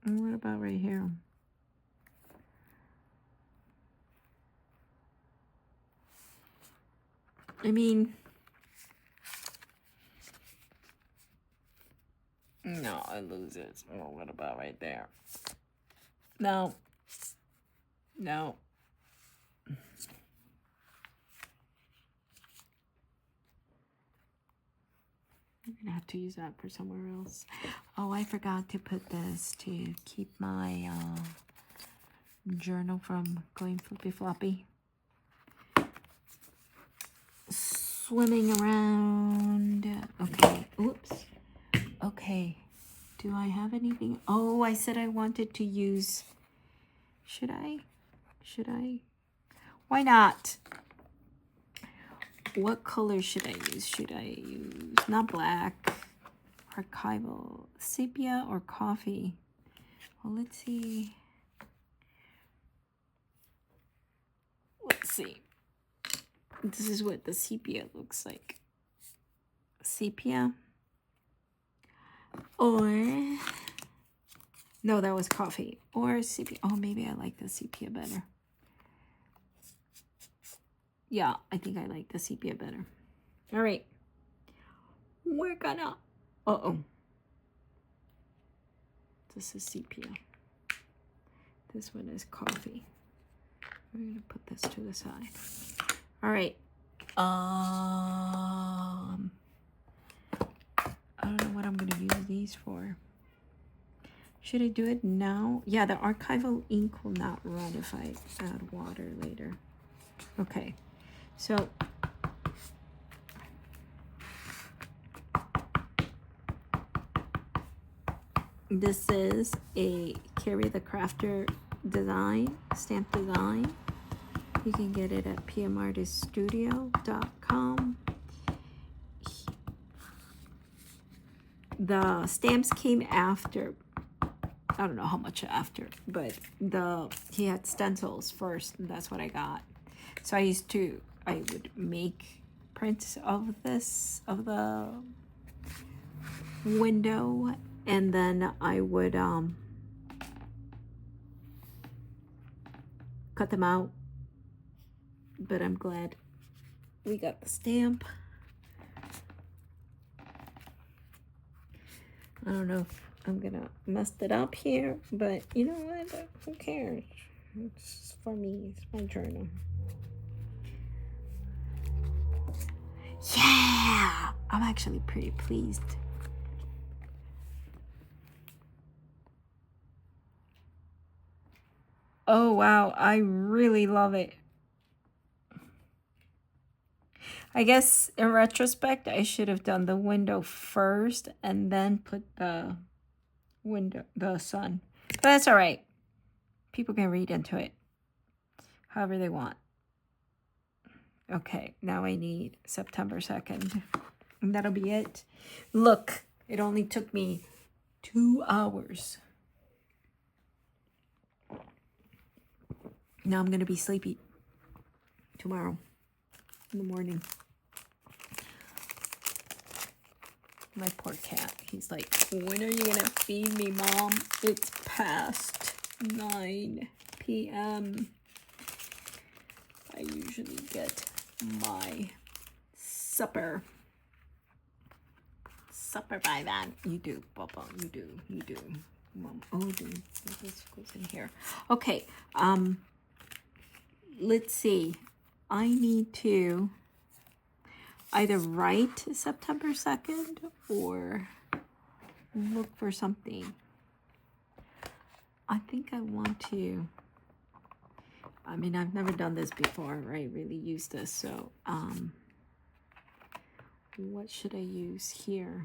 And what about right here? I mean, no, I lose it. Oh, what about right there? No. No. I'm gonna have to use that for somewhere else. Oh, I forgot to put this to keep my journal from going flippy floppy. Swimming around. Okay. Oops. Okay. Do I have anything? Oh, I said I wanted to use. Should I? Should I? Why not? What color should I use? Should I use not black, archival, sepia, or coffee? Well, let's see. Let's see. This is what the sepia looks like. Sepia. Or, no, that was coffee. Or sepia. Oh, maybe I like the sepia better. Yeah, I think I like the sepia better. All right. We're gonna... Uh-oh. This is sepia. This one is coffee. We're gonna put this to the side. All right. I don't know what I'm gonna use these for. Should I do it now? Yeah, the archival ink will not run if I add water later. Okay. So this is a Carry the Crafter design, stamp design. You can get it at pmartiststudio.com. The stamps came after, I don't know how much after, but he had stencils first, and that's what I got. So I would make prints of this, of the window, and then I would cut them out. But I'm glad we got the stamp. I don't know if I'm gonna mess it up here, but you know what? Who cares? It's for me. It's my journal. Yeah! I'm actually pretty pleased. Oh, wow. I really love it. I guess in retrospect, I should have done the window first and then put the sun. But that's all right. People can read into it however they want. Okay, now I need September 2nd. And that'll be it. Look, it only took me 2 hours. Now I'm going to be sleepy tomorrow in the morning. My poor cat. He's like, when are you going to feed me, Mom? It's past 9 p.m. I usually get my supper by then. You do, Papa. You do. Mom. Oh, dude. This goes in here. Okay. Let's see. I need to either write September 2nd or look for something. I think I want to, I mean, I've never done this before, right? Really use this. So, what should I use here?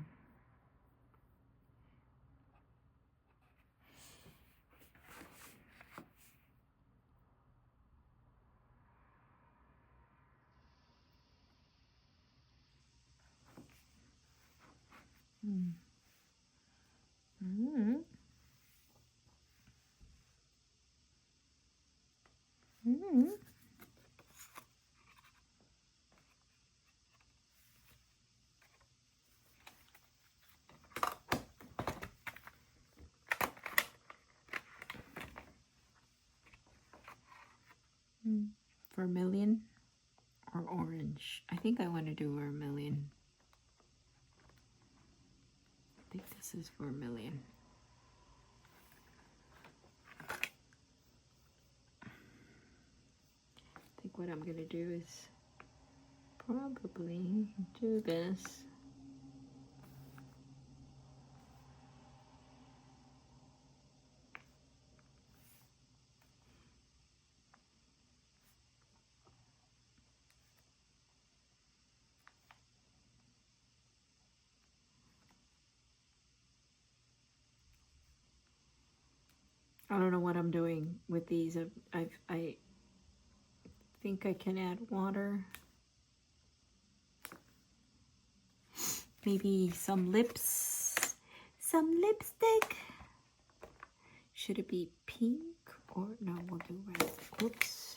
Vermilion or orange? I think I want to do vermilion. I think this is vermilion. I think what I'm going to do is probably do this. I don't know what I'm doing with these. I think I can add water. Maybe some lips. Some lipstick. Should it be pink or no, we'll do red. Oops.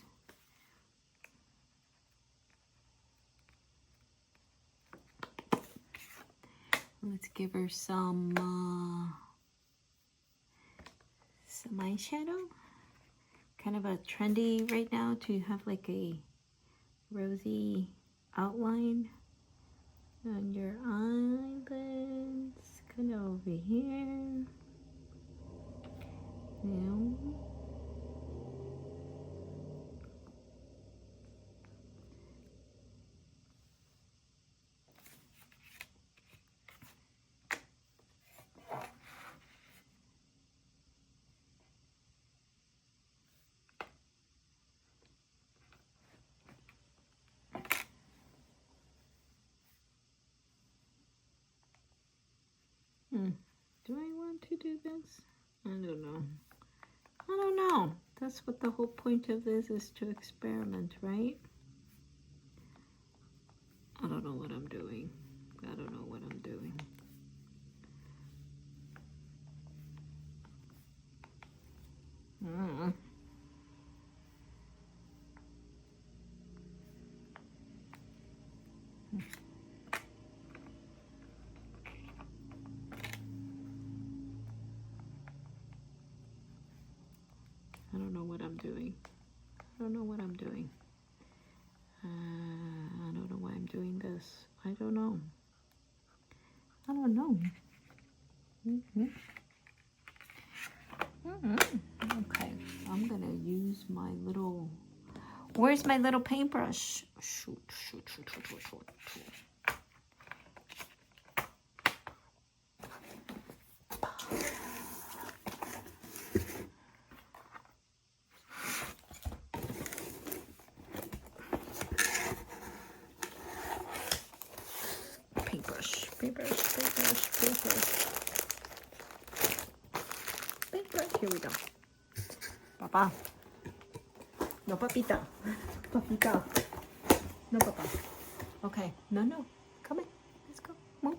Let's give her some eyeshadow. Kind of a trendy right now to have like a rosy outline on your eyelids. Kind of over here. Yeah. Do I want to do this? I don't know. I don't know. That's what the whole point of this is, to experiment, right? I don't know what I'm doing. I don't know what I'm doing. I don't know what I'm doing. I don't know what I'm doing. I don't know why I'm doing this. I don't know. I don't know. Okay, I'm gonna use my little. Where's my little paintbrush? Shoot. Paintbrush. Here we go. Papa. No, papita. Papita. No, papa. Okay. No. Come in. Let's go. Move.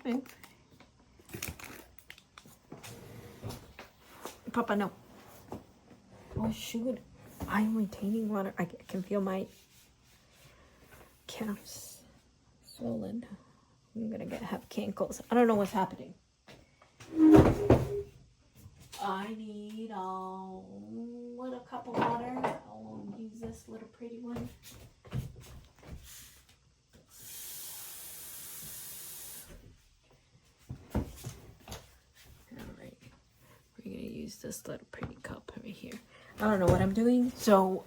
Move. Papa, no. Oh, shoot. I'm retaining water. I can feel my calves swollen. I'm gonna have cankles. I don't know what's happening. I need a cup of water. I'll use this little pretty one. Alright. We're gonna use this little pretty cup right here. I don't know what I'm doing. So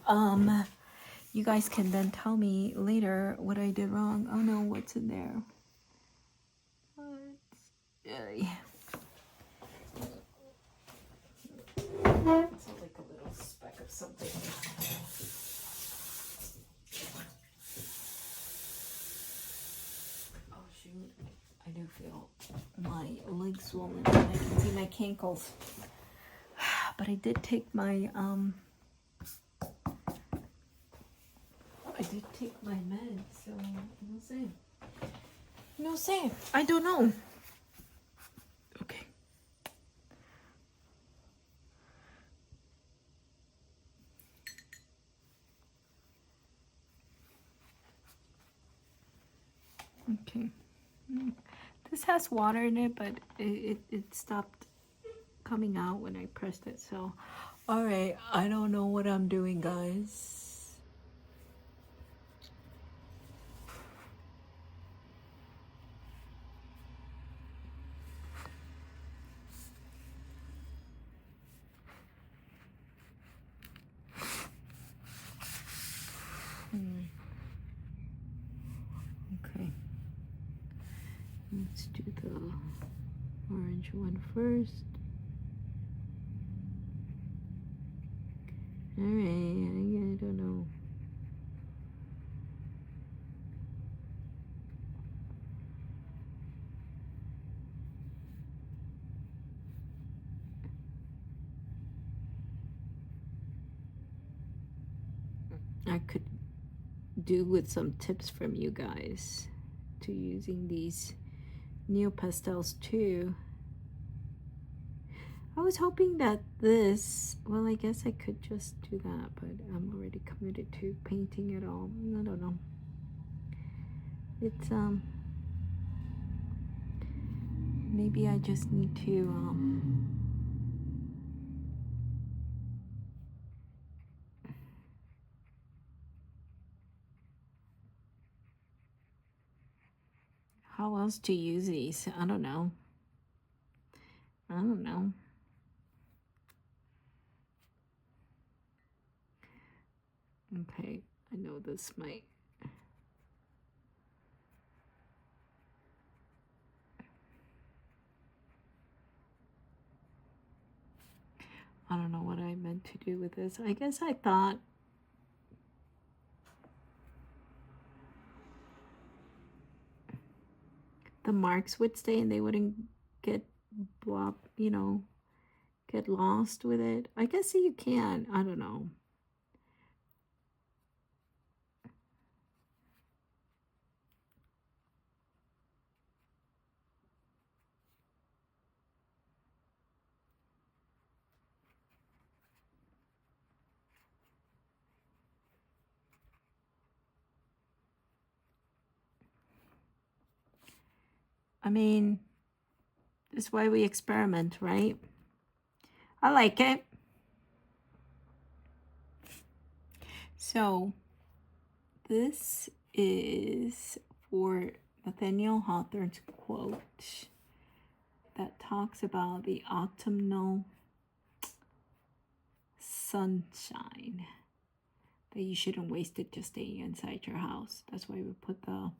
you guys can then tell me later what I did wrong. Oh no, what's in there? It's like a little speck of something. Oh shoot, I do feel my legs swollen and I can see my cankles. But I did take my meds, so we'll see. No say. I don't know. Okay. Okay. This has water in it, but it stopped coming out when I pressed it. So, all right. I don't know what I'm doing, guys. Okay. Let's do the orange one first. All right. I don't know. I could do with some tips from you guys to using these neo pastels too. I was hoping that this, well, I guess I could just do that, but I'm already committed to painting it all. I don't know. It's maybe I just need to how else to use these? I don't know. Okay, I know this might. I don't know what I meant to do with this. I guess I thought the marks would stay and they wouldn't get get lost with it. I guess you can. I don't know. I mean, this is why we experiment, right? I like it. So, this is for Nathaniel Hawthorne's quote that talks about the autumnal sunshine, that you shouldn't waste it just staying inside your house. That's why we put the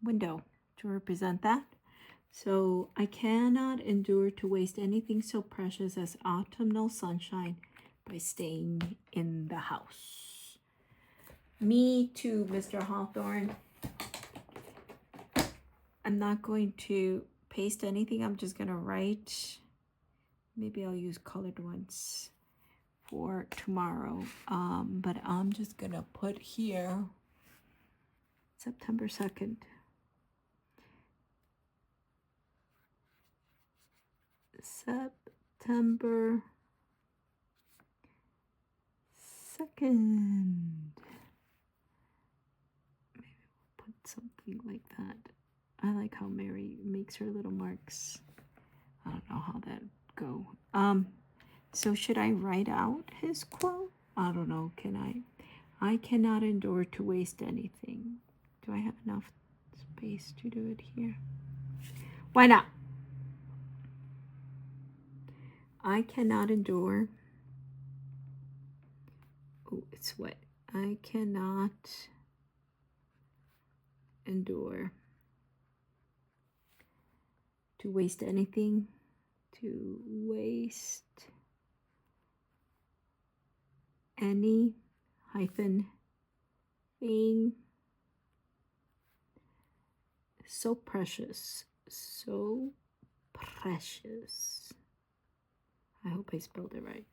window to represent that. So I cannot endure to waste anything so precious as autumnal sunshine by staying in the house. Me too, Mr. Hawthorne. I'm not going to paste anything. I'm just gonna write. Maybe I'll use colored ones for tomorrow. But I'm just gonna put here September 2nd. September 2nd. Maybe we'll put something like that. I like how Mary makes her little marks. I don't know how that go. So should I write out his quote? I don't know. Can I? I cannot endure to waste anything. Do I have enough space to do it here? Why not? I cannot endure. Oh, it's wet. I cannot endure to waste anything, to waste any hyphen thing. So precious, so precious. I hope I spelled it right.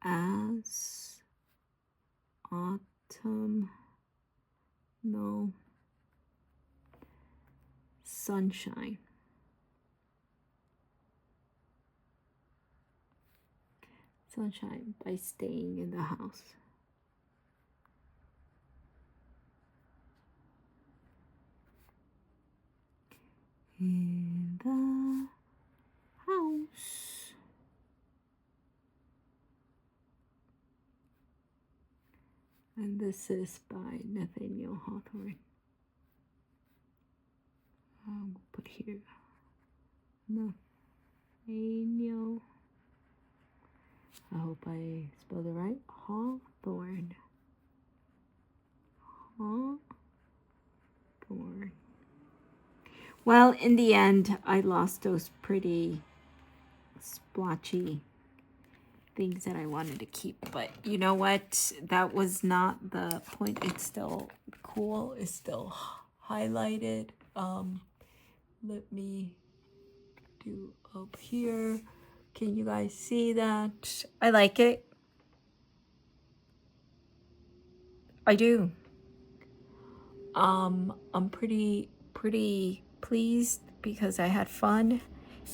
As autumnal sunshine. Sunshine by staying in the house. In the house. And this is by Nathaniel Hawthorne. I'll put here Nathaniel. I hope I spelled it right. Hawthorne. Hawthorne. Well, in the end, I lost those pretty splotchy things that I wanted to keep. But you know what? That was not the point. It's still cool. It's still highlighted. Let me do up here. Can you guys see that? I like it. I do. I'm pretty pleased because I had fun,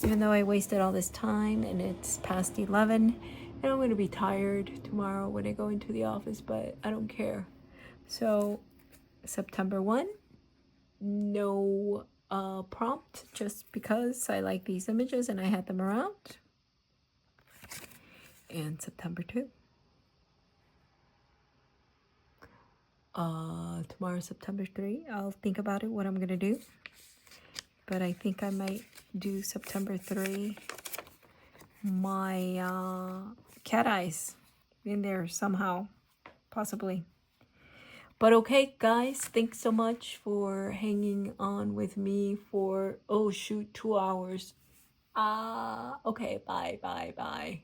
even though I wasted all this time and it's past 11 and I'm going to be tired tomorrow when I go into the office, but I don't care. So September 1, no prompt, just because I like these images and I had them around. And September 2. Tomorrow, September 3. I'll think about it, what I'm going to do. But I think I might do September 3, my cat eyes in there somehow, possibly. But okay, guys, thanks so much for hanging on with me for, oh shoot, 2 hours. Okay, bye.